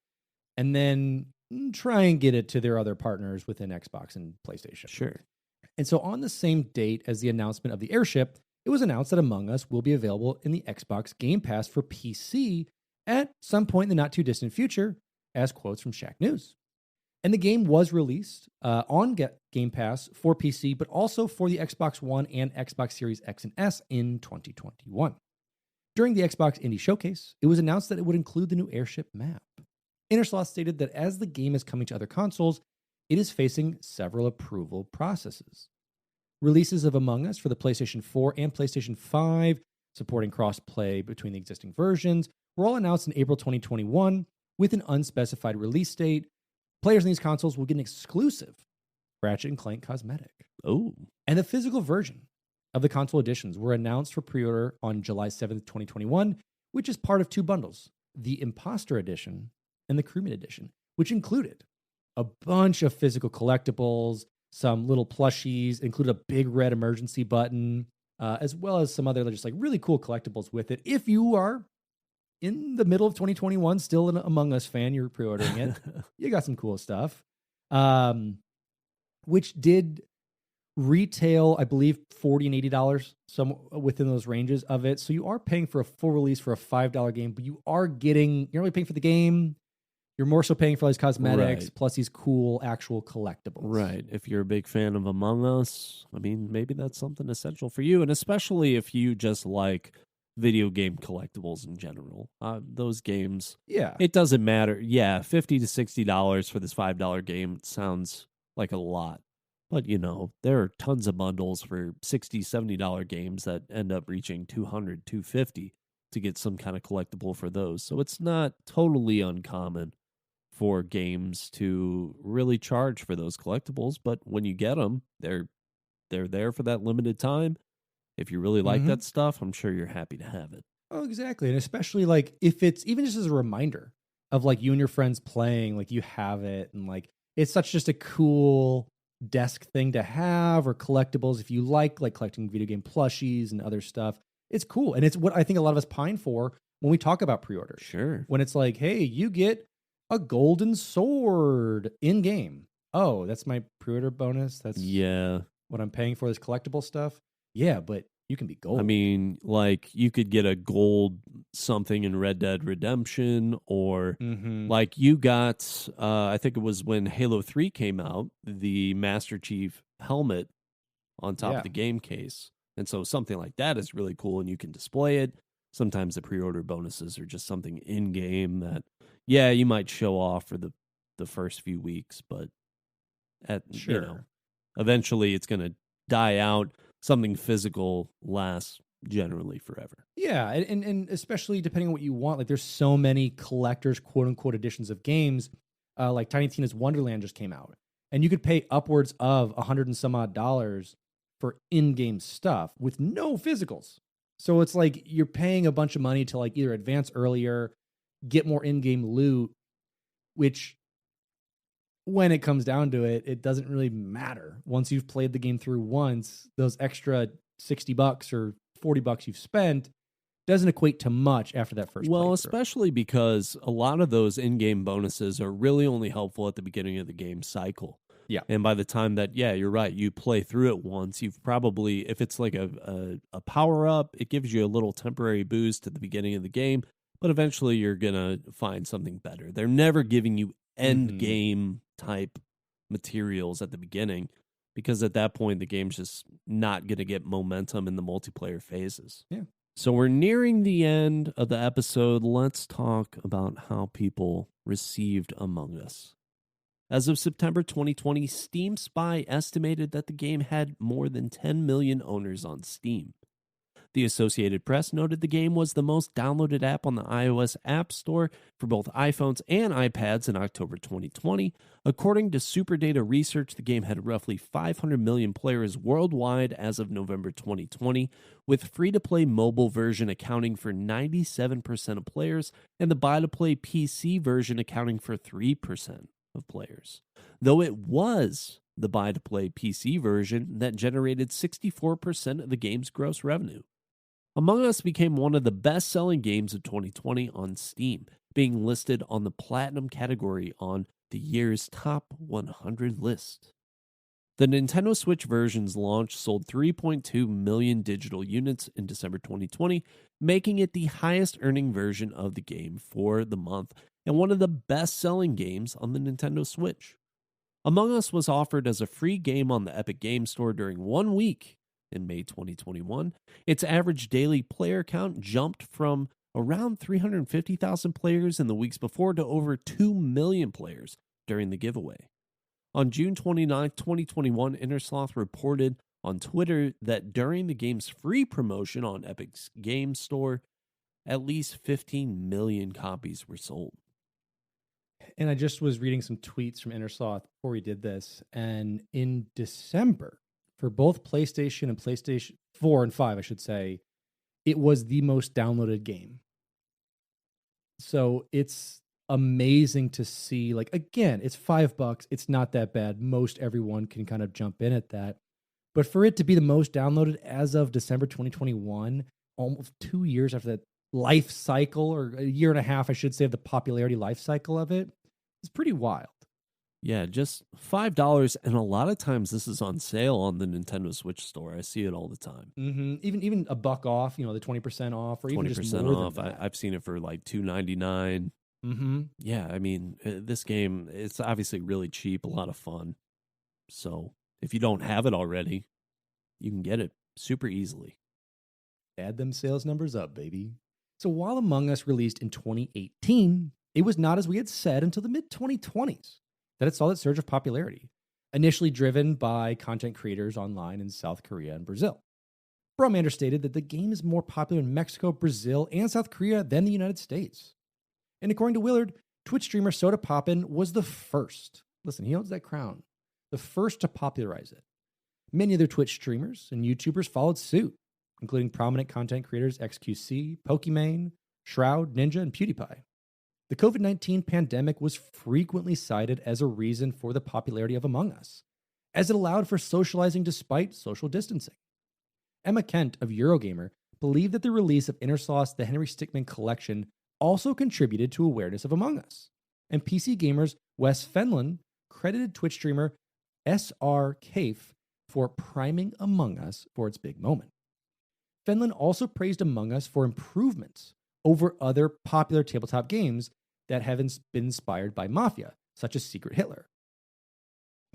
And then try and get it to their other partners within Xbox and PlayStation. Sure. And so on the same date as the announcement of the airship, it was announced that Among Us will be available in the Xbox Game Pass for PC at some point in the not too distant future, as quotes from Shack News. And the game was released on Game Pass for PC, but also for the Xbox One and Xbox Series X and S in 2021. During the Xbox Indie Showcase, it was announced that it would include the new airship map. Innersloth stated that as the game is coming to other consoles, it is facing several approval processes. Releases of Among Us for the PlayStation 4 and PlayStation 5, supporting cross-play between the existing versions, were all announced in April 2021 with an unspecified release date. Players in these consoles will get an exclusive Ratchet & Clank cosmetic. Oh. And the physical version of the console editions were announced for pre-order on July 7th, 2021, which is part of 2 bundles, the Imposter Edition and the Crewmate Edition, which included a bunch of physical collectibles, some little plushies, included a big red emergency button, as well as some other just like really cool collectibles with it. If you are in the middle of 2021, still an Among Us fan, you're pre-ordering it, you got some cool stuff, which did retail, I believe, $40 and $80, some within those ranges of it. So you are paying for a full release for a $5 game, but you're only paying for the game. You're more so paying for these cosmetics Right. plus these cool actual collectibles. Right. If you're a big fan of Among Us, I mean, maybe that's something essential for you. And especially if you just like video game collectibles in general. Those games, Yeah. it doesn't matter. Yeah, $50 to $60 for this $5 game sounds like a lot. But, there are tons of bundles for $60, $70 games that end up reaching $200, $250 to get some kind of collectible for those. So it's not totally uncommon for games to really charge for those collectibles, but when you get them, they're there for that limited time. If you really like that stuff, I'm sure you're happy to have it. Oh, exactly. And especially like if it's even just as a reminder of like you and your friends playing, like you have it and like it's such just a cool desk thing to have, or collectibles if you like collecting video game plushies and other stuff. It's cool. And it's what I think a lot of us pine for when we talk about pre-orders. Sure. When it's like, hey, you get a golden sword in game. Oh, that's my pre-order bonus. That's what I'm paying for, this collectible stuff. Yeah, but you can be gold. I mean, like you could get a gold something in Red Dead Redemption, or like you got, I think it was when Halo 3 came out, the Master Chief helmet on top of the game case. And so something like that is really cool and you can display it. Sometimes the pre-order bonuses are just something in game that, you might show off for the first few weeks, but eventually it's going to die out. Something physical lasts generally forever. Yeah, and especially depending on what you want. Like there's so many collectors, quote unquote, editions of games. Like Tiny Tina's Wonderland just came out, and you could pay upwards of $100 and some odd for in-game stuff with no physicals. So it's like you're paying a bunch of money to like either advance earlier, get more in-game loot, which when it comes down to it, it doesn't really matter. Once you've played the game through once, those extra $60 or $40 you've spent doesn't equate to much after that first playthrough. Especially because a lot of those in-game bonuses are really only helpful at the beginning of the game cycle. Yeah. And by the time that, you're right, you play through it once, you've probably, if it's like a power-up, it gives you a little temporary boost at the beginning of the game, but eventually you're going to find something better. They're never giving you end game type materials at the beginning, because at that point the game's just not going to get momentum in the multiplayer phases. Yeah. So we're nearing the end of the episode. Let's talk about how people received Among Us. As of September 2020, Steam Spy estimated that the game had more than 10 million owners on Steam. The Associated Press noted the game was the most downloaded app on the iOS App Store for both iPhones and iPads in October 2020. According to SuperData Research, the game had roughly 500 million players worldwide as of November 2020, with free-to-play mobile version accounting for 97% of players and the buy-to-play PC version accounting for 3% of players. Though it was the buy-to-play PC version that generated 64% of the game's gross revenue. Among Us became one of the best-selling games of 2020 on Steam, being listed on the Platinum category on the year's top 100 list. The Nintendo Switch version's launch sold 3.2 million digital units in December 2020, making it the highest-earning version of the game for the month and one of the best-selling games on the Nintendo Switch. Among Us was offered as a free game on the Epic Games Store during 1 week in May 2021. Its average daily player count jumped from around 350,000 players in the weeks before to over 2 million players during the giveaway. On June 29, 2021, Innersloth reported on Twitter that during the game's free promotion on Epic's Game Store, at least 15 million copies were sold. And I just was reading some tweets from Innersloth before we did this, and in December, for both PlayStation and PlayStation 4 and 5, I should say, it was the most downloaded game. So it's amazing to see, like, again, it's $5. It's not that bad. Most everyone can kind of jump in at that. But for it to be the most downloaded as of December 2021, almost 2 years after that life cycle, or a year and a half, I should say, of the popularity life cycle of it, it's pretty wild. Yeah, just $5, and a lot of times this is on sale on the Nintendo Switch store. I see it all the time. Even $1 off, the 20% off, or even just more off. than that. I've seen it for like $2.99. Yeah, I mean, this game, it's obviously really cheap, a lot of fun. So if you don't have it already, you can get it super easily. Add them sales numbers up, baby. So while Among Us released in 2018, it was not as we had said until the mid 2020s that it saw that surge of popularity, initially driven by content creators online in South Korea and Brazil. Brummander stated that the game is more popular in Mexico, Brazil, and South Korea than the United States. And according to Willard, Twitch streamer Soda Poppin was the first. Listen, he owns that crown. The first to popularize it. Many other Twitch streamers and YouTubers followed suit, including prominent content creators XQC, Pokimane, Shroud, Ninja, and PewDiePie. The COVID-19 pandemic was frequently cited as a reason for the popularity of Among Us, as it allowed for socializing despite social distancing. Emma Kent of Eurogamer believed that the release of Innersauce, the Henry Stickmin collection, also contributed to awareness of Among Us. And PC Gamer's Wes Fenlon credited Twitch streamer SR Cafe for priming Among Us for its big moment. Fenlon also praised Among Us for improvements over other popular tabletop games that have been inspired by Mafia, such as Secret Hitler.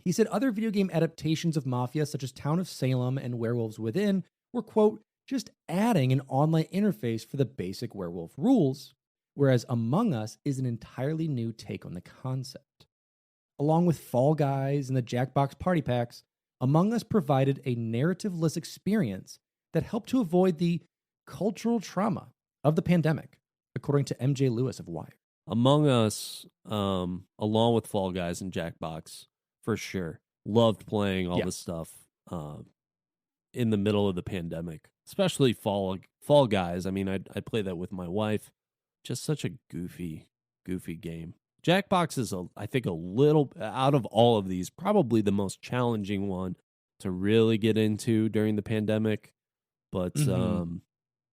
He said other video game adaptations of Mafia, such as Town of Salem and Werewolves Within, were, quote, just adding an online interface for the basic werewolf rules, whereas Among Us is an entirely new take on the concept. Along with Fall Guys and the Jackbox Party Packs, Among Us provided a narrative-less experience that helped to avoid the cultural trauma of the pandemic, according to MJ Lewis of Wired. Among Us, along with Fall Guys and Jackbox, for sure. Loved playing all this stuff in the middle of the pandemic, especially Fall Guys. I mean, I'd play that with my wife. Just such a goofy game. Jackbox is, I think, a little, out of all of these, probably the most challenging one to really get into during the pandemic. But,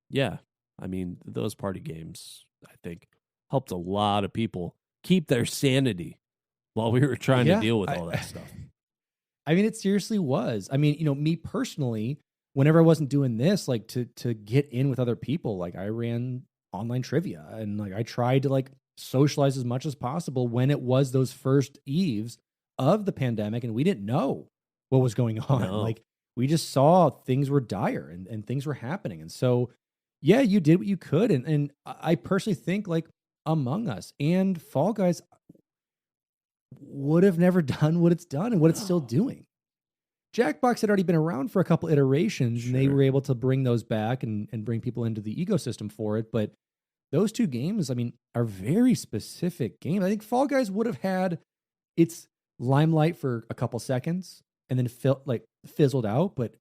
yeah, I mean, those party games, I think, helped a lot of people keep their sanity while we were trying to deal with all that stuff. I mean, it seriously was. I mean, you know, me personally, whenever I wasn't doing this, like to get in with other people, like I ran online trivia and like I tried to like socialize as much as possible when it was those first eves of the pandemic and we didn't know what was going on. No. Like we just saw things were dire and things were happening. And so, yeah, you did what you could. And I personally think like Among Us and Fall Guys would have never done what it's done and what it's still doing. Jackbox had already been around for a couple iterations and they were able to bring those back and bring people into the ecosystem for it. But those two games, I mean, are very specific games. I think Fall Guys would have had its limelight for a couple seconds and then fizzled out, but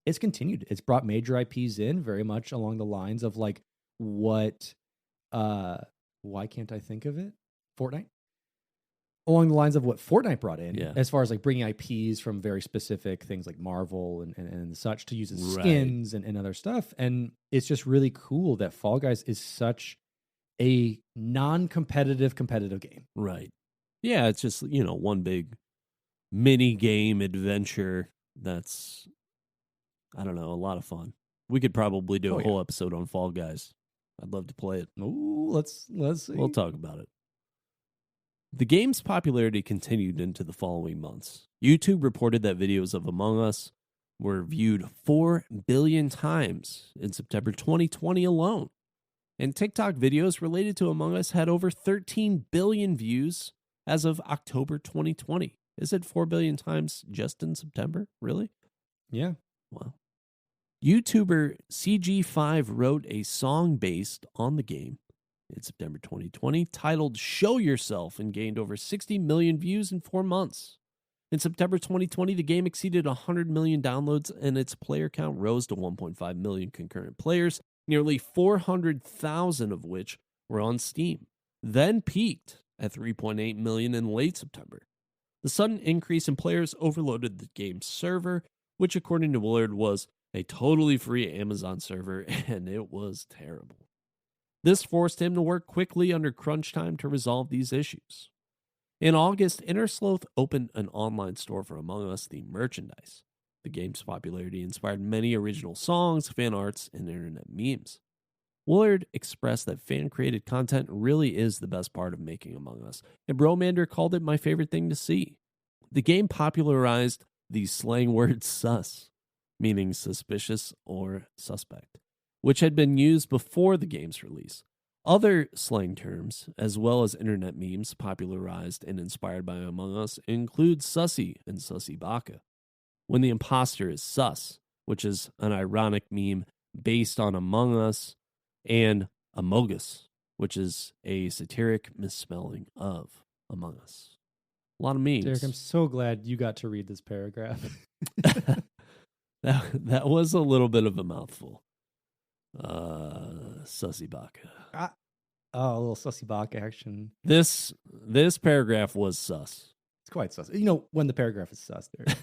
it's continued. It's brought major IPs in very much along the lines of like what, why can't I think of it? Fortnite? Along the lines of what Fortnite brought in, as far as like bringing IPs from very specific things like Marvel and such to use as skins and other stuff. And it's just really cool that Fall Guys is such a non-competitive competitive game. Right. Yeah, it's just, you know, one big mini game adventure that's, I don't know, a lot of fun. We could probably do a whole episode on Fall Guys. I'd love to play it. Ooh, let's see. We'll talk about it. The game's popularity continued into the following months. YouTube reported that videos of Among Us were viewed 4 billion times in September 2020 alone. And TikTok videos related to Among Us had over 13 billion views as of October 2020. Is it 4 billion times just in September? Really? Yeah. Wow. YouTuber CG5 wrote a song based on the game in September 2020 titled Show Yourself and gained over 60 million views in 4 months. In September 2020, the game exceeded 100 million downloads and its player count rose to 1.5 million concurrent players, nearly 400,000 of which were on Steam, then peaked at 3.8 million in late September. The sudden increase in players overloaded the game's server, which according to Willard was a totally free Amazon server, and it was terrible. This forced him to work quickly under crunch time to resolve these issues. In August, Innersloth opened an online store for Among Us themed merchandise. The game's popularity inspired many original songs, fan arts, and internet memes. Willard expressed that fan-created content really is the best part of making Among Us, and Bromander called it my favorite thing to see. The game popularized the slang word sus, meaning suspicious or suspect, which had been used before the game's release. Other slang terms, as well as internet memes popularized and inspired by Among Us, include sussy and sussy baka. When the imposter is sus, which is an ironic meme based on Among Us, and amogus, which is a satiric misspelling of Among Us. A lot of memes. Derek, I'm so glad you got to read this paragraph. that was a little bit of a mouthful. Sussy baka. A little sussy baka action. This paragraph was sus. It's quite sus. You know when the paragraph is sus, Derek.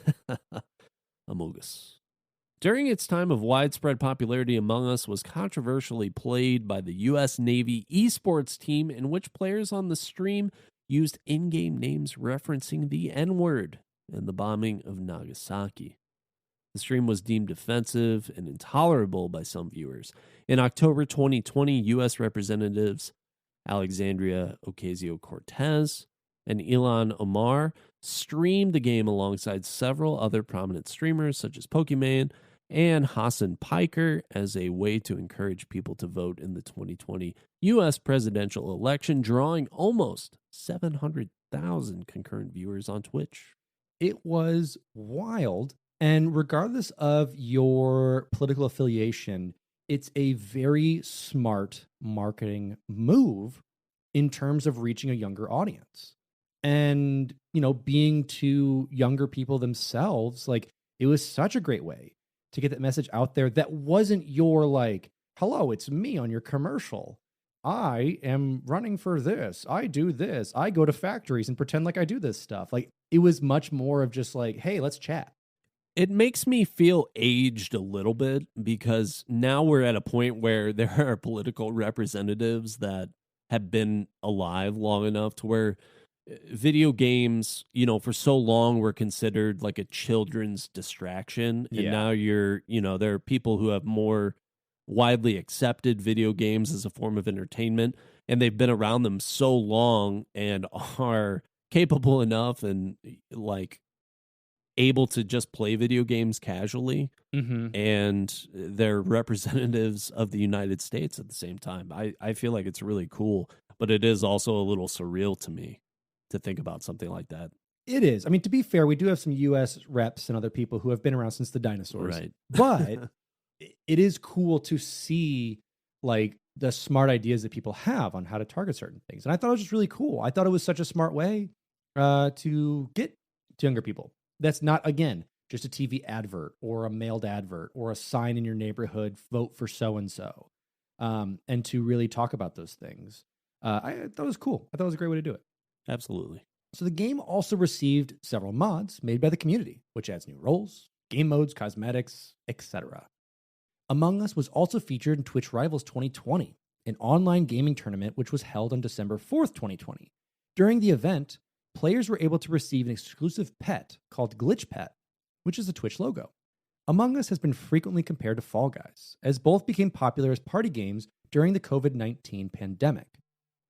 Amogus. During its time of widespread popularity, Among Us was controversially played by the U.S. Navy esports team, in which players on the stream used in-game names referencing the N-word and the bombing of Nagasaki. The stream was deemed offensive and intolerable by some viewers. In October 2020, U.S. Representatives Alexandria Ocasio-Cortez and Ilhan Omar streamed the game alongside several other prominent streamers such as Pokimane and Hassan Piker as a way to encourage people to vote in the 2020 U.S. presidential election, drawing almost 700,000 concurrent viewers on Twitch. It was wild. And regardless of your political affiliation, it's a very smart marketing move in terms of reaching a younger audience. And, you know, being to younger people themselves, like, it was such a great way to get that message out there that wasn't your, like, hello, it's me on your commercial. I am running for this. I do this. I go to factories and pretend like I do this stuff. Like, it was much more of just like, hey, let's chat. It makes me feel aged a little bit because now we're at a point where there are political representatives that have been alive long enough to where video games, you know, for so long were considered like a children's distraction. And now there are people who have more widely accepted video games as a form of entertainment, and they've been around them so long and are capable enough and like able to just play video games casually. And they're representatives of the United States at the same time. I feel like it's really cool, but it is also a little surreal to me to think about something like that. It is. I mean, to be fair, we do have some U.S. reps and other people who have been around since the dinosaurs. Right. But it is cool to see, like, the smart ideas that people have on how to target certain things. And I thought it was just really cool. I thought it was such a smart way to get to younger people. That's not, again, just a TV advert or a mailed advert or a sign in your neighborhood, vote for so-and-so, and to really talk about those things. I thought it was cool. I thought it was a great way to do it. Absolutely. So the game also received several mods made by the community, which adds new roles, game modes, cosmetics, etc. Among Us was also featured in Twitch Rivals 2020, an online gaming tournament which was held on December 4th, 2020. During the event, players were able to receive an exclusive pet called Glitch Pet, which is the Twitch logo. Among Us has been frequently compared to Fall Guys, as both became popular as party games during the COVID-19 pandemic.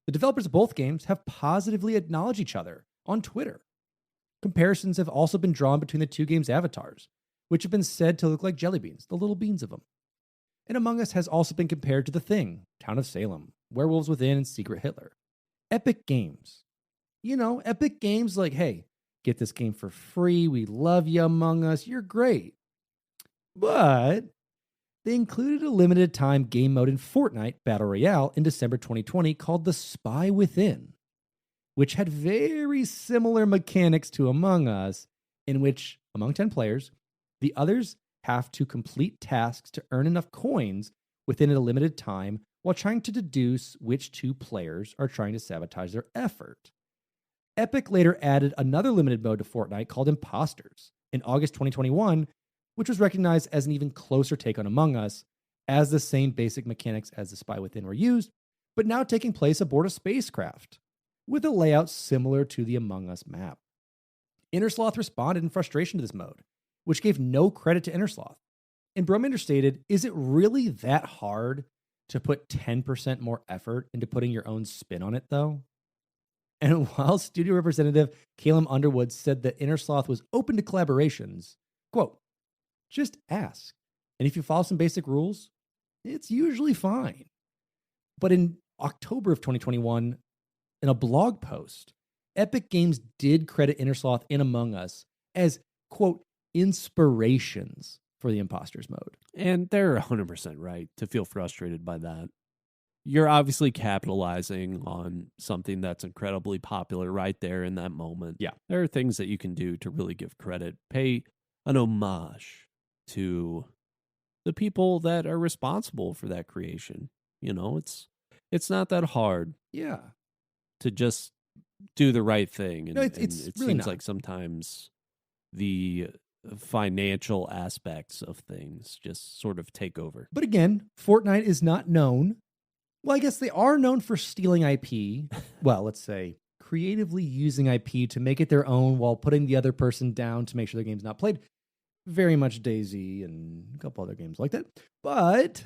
The developers of both games have positively acknowledged each other on Twitter. Comparisons have also been drawn between the two games' avatars, which have been said to look like jelly beans, the little beans of them. And Among Us has also been compared to The Thing, Town of Salem, Werewolves Within, and Secret Hitler. Epic Games. You know, Epic Games like, hey, get this game for free. We love you, Among Us. You're great. But they included a limited time game mode in Fortnite Battle Royale in December 2020 called The Spy Within, which had very similar mechanics to Among Us, in which, among 10 players, the others have to complete tasks to earn enough coins within a limited time while trying to deduce which two players are trying to sabotage their effort. Epic later added another limited mode to Fortnite called Imposters in August 2021, which was recognized as an even closer take on Among Us, as the same basic mechanics as The Spy Within were used, but now taking place aboard a spacecraft, with a layout similar to the Among Us map. Innersloth responded in frustration to this mode, which gave no credit to Innersloth. And Bromander stated, is it really that hard to put 10% more effort into putting your own spin on it, though? And while studio representative Caleb Underwood said that Innersloth was open to collaborations, quote, just ask. And if you follow some basic rules, it's usually fine. But in October of 2021, in a blog post, Epic Games did credit Innersloth and Among Us as, quote, inspirations for the Imposters mode. And they're 100% right to feel frustrated by that. You're obviously capitalizing on something that's incredibly popular right there in that moment. Yeah. There are things that you can do to really give credit, pay an homage to the people that are responsible for that creation. You know, it's not that hard. Yeah. To just do the right thing. And, No, it really really seems not. like sometimes the financial aspects of things just sort of take over. But again, Fortnite is not known. Well, I guess they are known for stealing IP. Well, let's say creatively using IP to make it their own while putting the other person down to make sure their game's not played. Very much DayZ and a couple other games like that. But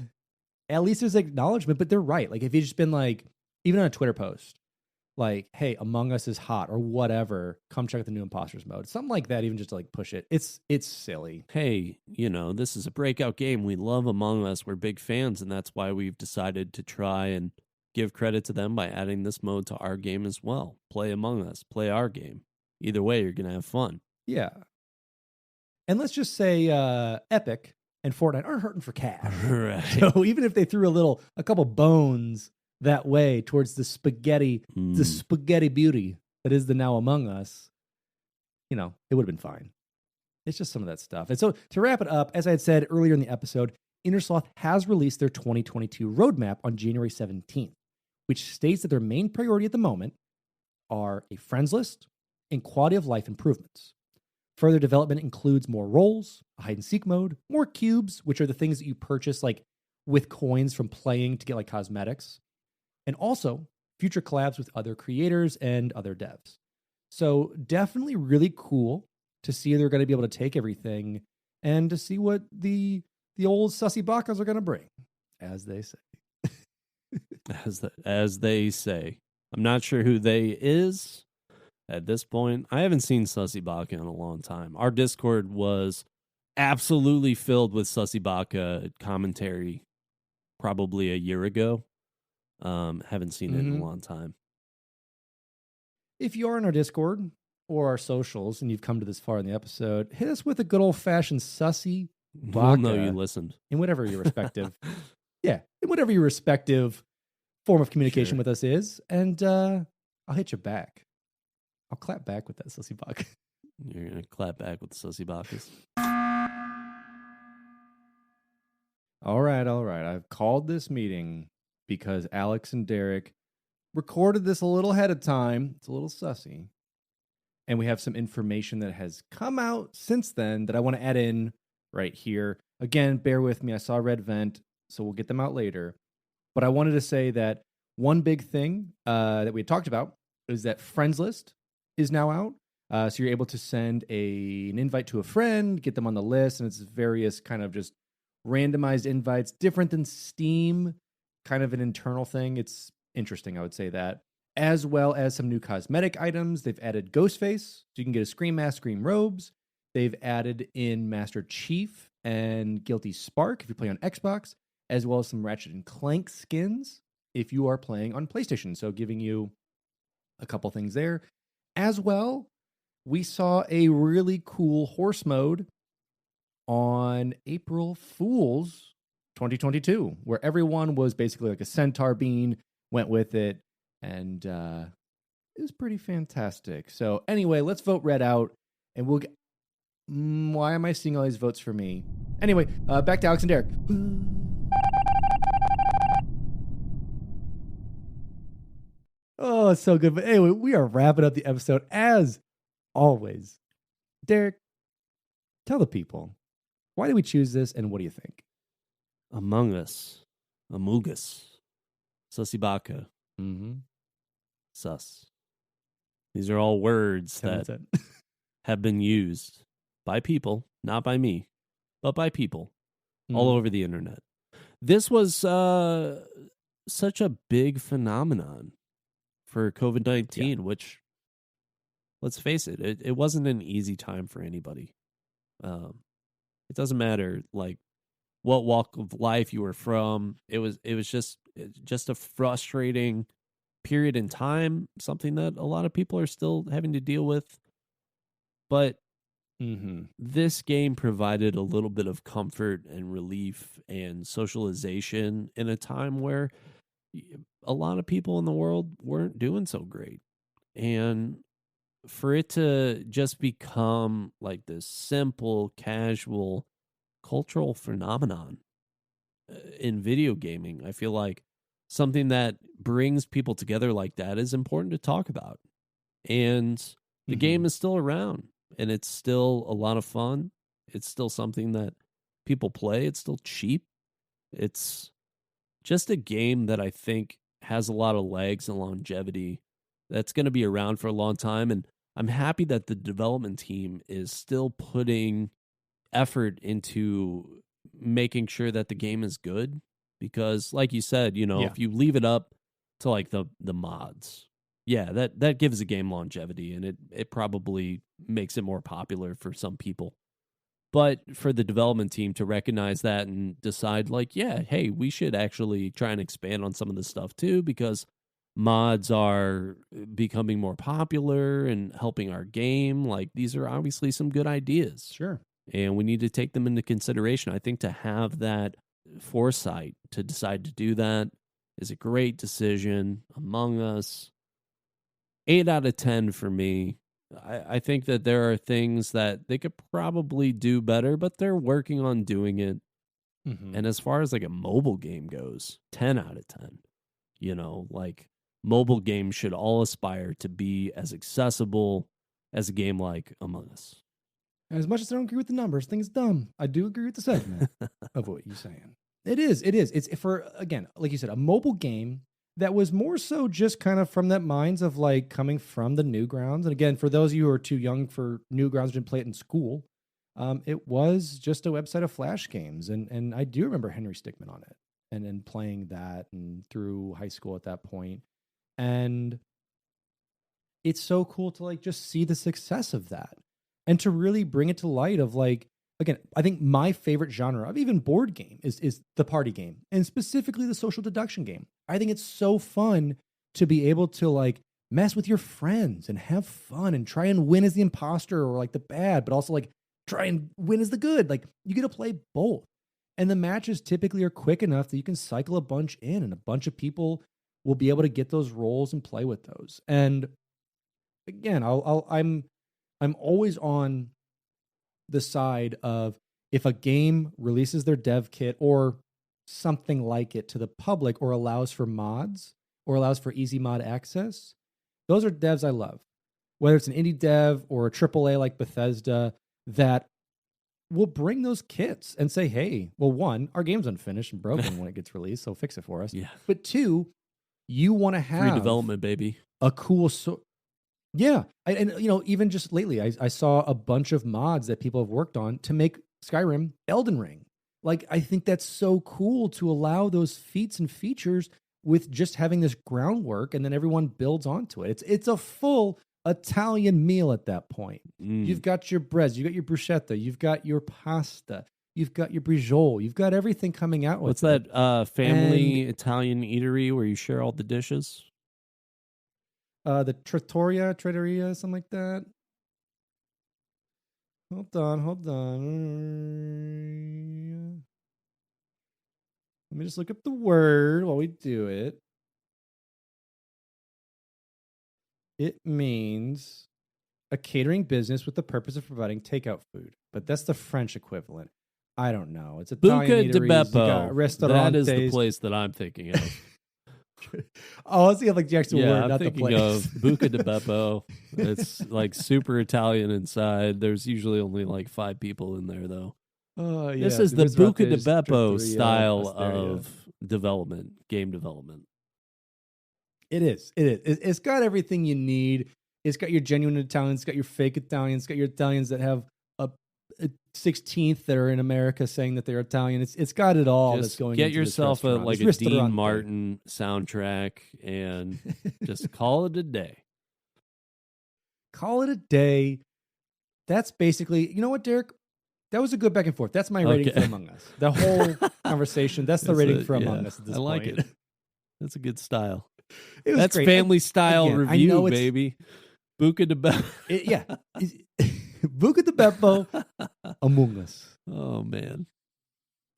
at least there's acknowledgement. But they're right. Like if you've just been like, even on a Twitter post, like, hey, Among Us is hot or whatever, come check out the new Imposters mode. Something like that, even just to like push it. It's silly. Hey, you know, this is a breakout game. We love Among Us. We're big fans, and that's why we've decided to try and give credit to them by adding this mode to our game as well. Play Among Us. Play our game. Either way, you're going to have fun. Yeah. And let's just say Epic and Fortnite aren't hurting for cash. Right. So even if they threw a couple bones that way towards the spaghetti beauty that is the now Among Us, you know, it would have been fine. It's just some of that stuff. And so to wrap it up, as I had said earlier in the episode, Innersloth has released their 2022 roadmap on January 17th, which states that their main priority at the moment are a friends list and quality of life improvements. Further development includes more roles, a hide and seek mode, more cubes, which are the things that you purchase like with coins from playing to get like cosmetics, and also future collabs with other creators and other devs. So definitely really cool to see they're going to be able to take everything and to see what the old sussy bakas are going to bring, as they say. As they say. I'm not sure who they is at this point. I haven't seen Sussy Baka in a long time. Our Discord was absolutely filled with Sussy Baka commentary probably a year ago. Haven't seen it in a long time. If you are in our Discord or our socials and you've come to this far in the episode, hit us with a good old-fashioned sussy baka. We'll know you listened. In whatever your respective, in whatever your respective form of communication with us is, and I'll hit you back. I'll clap back with that sussy baka. You're going to clap back with the Sussy Bakas. All right. I've called this meeting because Alex and Derek recorded this a little ahead of time. It's a little sussy. And we have some information that has come out since then that I want to add in right here. Again, bear with me. I saw Red Vent, so we'll get them out later. But I wanted to say that one big thing that we had talked about is that Friends List is now out. So you're able to send an invite to a friend, get them on the list, and it's various kind of just randomized invites, different than Steam, kind of an internal thing. It's interesting, I would say that. As well as some new cosmetic items. They've added Ghostface, so you can get a Scream mask, Scream robes. They've added in Master Chief and Guilty Spark if you play on Xbox, as well as some Ratchet and Clank skins if you are playing on PlayStation. So giving you a couple things there. As well, we saw a really cool horse mode on April Fool's 2022, where everyone was basically like a centaur bean, went with it, and it was pretty fantastic. So anyway, let's vote red out, and we'll get... why am I seeing all these votes for me? Anyway, back to Alex and Derek. Oh, it's so good. But anyway, we are wrapping up the episode as always. Derek, tell the people, why did we choose this, and what do you think? Among Us. Amugus. Sussy Baka. Sus. These are all words that have been used by people, not by me, but by people all over the internet. This was such a big phenomenon for COVID-19, which, let's face it, it wasn't an easy time for anybody. It doesn't matter like what walk of life you were from. It was just a frustrating period in time, something that a lot of people are still having to deal with. But this game provided a little bit of comfort and relief and socialization in a time where a lot of people in the world weren't doing so great. And for it to just become like this simple, casual, cultural phenomenon in video gaming, I feel like something that brings people together like that is important to talk about. And the game is still around, and it's still a lot of fun. It's still something that people play. It's still cheap. It's just a game that I think has a lot of legs and longevity that's going to be around for a long time. And I'm happy that the development team is still putting effort into making sure that the game is good, because like you said, if you leave it up to like the mods, that gives the game longevity, and it probably makes it more popular for some people. But for the development team to recognize that and decide like, hey, we should actually try and expand on some of this stuff too, because mods are becoming more popular and helping our game. Like, these are obviously some good ideas. Sure. And we need to take them into consideration. I think to have that foresight to decide to do that is a great decision. Among Us, 8 out of 10 for me. I think that there are things that they could probably do better, but they're working on doing it. And as far as like a mobile game goes, 10 out of 10. Like, mobile games should all aspire to be as accessible as a game like Among Us. As much as I don't agree with the numbers, things dumb, I do agree with the sentiment of what you're saying. It is. It's for, again, like you said, a mobile game that was more so just kind of from that minds of like coming from the Newgrounds. And again, for those of you who are too young for Newgrounds, didn't play it in school, it was just a website of Flash games. And I do remember Henry Stickmin on it and then playing that and through high school at that point. And it's so cool to like just see the success of that and to really bring it to light of like, again, I think my favorite genre of even board game is the party game, and specifically the social deduction game. I think it's so fun to be able to like mess with your friends and have fun and try and win as the imposter or like the bad, but also like try and win as the good. Like, you get to play both. And the matches typically are quick enough that you can cycle a bunch in, and a bunch of people will be able to get those roles and play with those. And again, I'm always on the side of, if a game releases their dev kit or something like it to the public, or allows for mods or allows for easy mod access, those are devs I love. Whether it's an indie dev or a AAA like Bethesda that will bring those kits and say, hey, well, one, our game's unfinished and broken when it gets released, so fix it for us. Yeah. But two, you want to have free development, baby. A cool yeah. And even just lately, I saw a bunch of mods that people have worked on to make Skyrim Elden Ring. Like, I think that's so cool to allow those feats and features with just having this groundwork, and then everyone builds onto it. It's a full Italian meal at that point. You've got your breads, you got your bruschetta, you've got your pasta, you've got your brigiole, you've got everything coming out with What's that family Italian eatery where you share all the dishes? The Trattoria, something like that. Hold on. Let me just look up the word while we do it. It means a catering business with the purpose of providing takeout food, but that's the French equivalent. I don't know. It's Italian Buca di eateries, Beppo. That is the place that I'm thinking of. Oh, let's see like the actual word, I'm not the thinking place. of Buca di Beppo. It's like super Italian inside. There's usually only like 5 people in there, though. This is the Buca di Beppo style of development, game development. It is. It's got everything you need. It's got your genuine Italians. It's got your fake Italians. It's got your Italians that have 16th that are in America saying that they're Italian. It's got it all. Just that's going. get into this yourself a restaurant. It's Dean ristorante. Martin soundtrack and just call it a day. Call it a day. That's basically, you know what, Derek? That was a good back and forth. That's my rating for Among Us. The whole conversation. That's the rating for Among Us at this point. I like it. That's a good style. That's great. Family style Again, review, baby. Buca de Beppo. Yeah. Buca de Beppo, Among Us. Oh, man.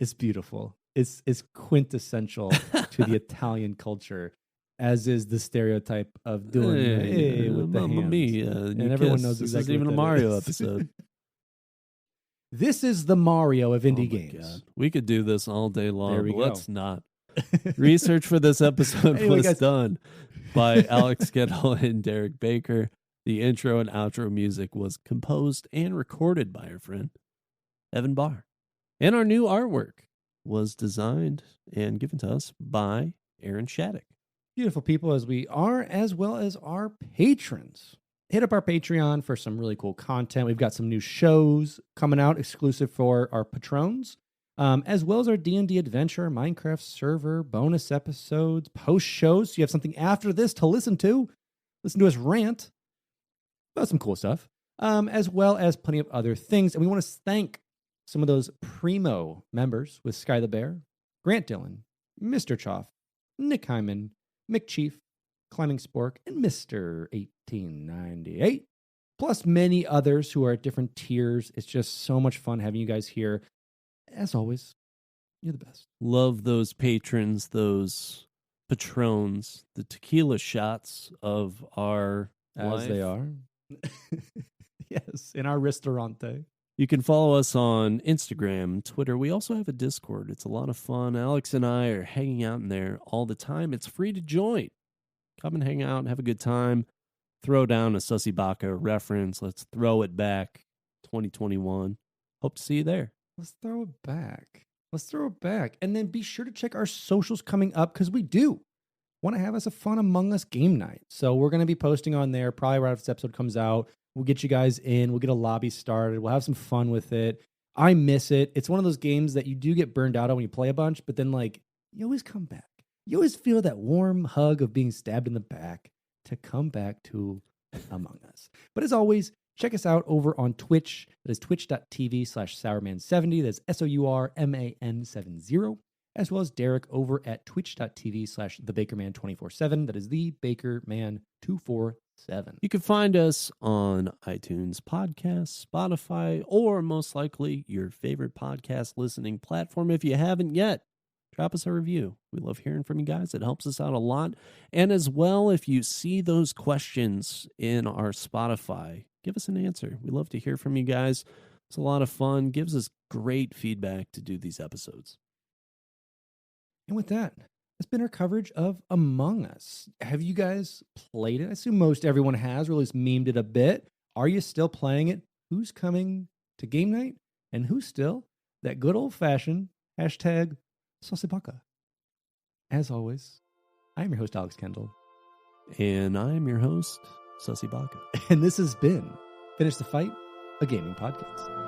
It's beautiful. It's quintessential to the Italian culture, as is the stereotype of doing with the hands. Mia, and everyone knows this exactly is even what a that Mario is. episode. This is the Mario of indie my games. God. We could do this all day long, There we but go. let's not. Research for this episode Anyway, was guys. done by Alex Gettle and Derek Baker. The intro and outro music was composed and recorded by our friend Evan Barr. And our new artwork was designed and given to us by Aaron Shattuck. Beautiful people as we are, as well as our patrons. Hit up our Patreon for some really cool content. We've got some new shows coming out exclusive for our patrons, as well as our D&D adventure, Minecraft server, bonus episodes, post shows. So you have something after this to listen to. Listen to us rant about some cool stuff, as well as plenty of other things. And we want to thank some of those primo members with Sky the Bear, Grant Dillon, Mr. Choff, Nick Hyman, McChief, Climbing Spork, and Mr. 1898, plus many others who are at different tiers. It's just so much fun having you guys here. As always, you're the best. Love those patrons, those patrons, the tequila shots of our As life. they are. Yes, in our ristorante. You can follow us on Instagram, Twitter. We also have a Discord. It's a lot of fun. Alex and I are hanging out in there all the time. It's free to join. Come and hang out and have a good time. Throw down a sussy baka reference. Let's throw it back. 2021. Hope to see you there. Let's throw it back. And then be sure to check our socials coming up, because we do want to have us a fun Among Us game night. So we're going to be posting on there probably right after this episode comes out. We'll get you guys in. We'll get a lobby started. We'll have some fun with it. I miss it. It's one of those games that you do get burned out on when you play a bunch, but then you always come back. You always feel that warm hug of being stabbed in the back to come back to Among Us. But as always, check us out over on Twitch. That is twitch.tv/sourman70. That's SOURMAN70. As well as Derek over at twitch.tv/thebakerman247. That is thebakerman247. You can find us on iTunes Podcasts, Spotify, or most likely your favorite podcast listening platform. If you haven't yet, drop us a review. We love hearing from you guys. It helps us out a lot. And as well, if you see those questions in our Spotify, give us an answer. We love to hear from you guys. It's a lot of fun. Gives us great feedback to do these episodes. And with that, that's been our coverage of Among Us. Have you guys played it? I assume most everyone has, or at least memed it a bit. Are you still playing it? Who's coming to game night? And who's still that good old-fashioned hashtag sussy baka? As always, I'm your host, Alex Kendall. And I'm your host, Sussy Baka. And this has been Finish the Fight, a gaming podcast.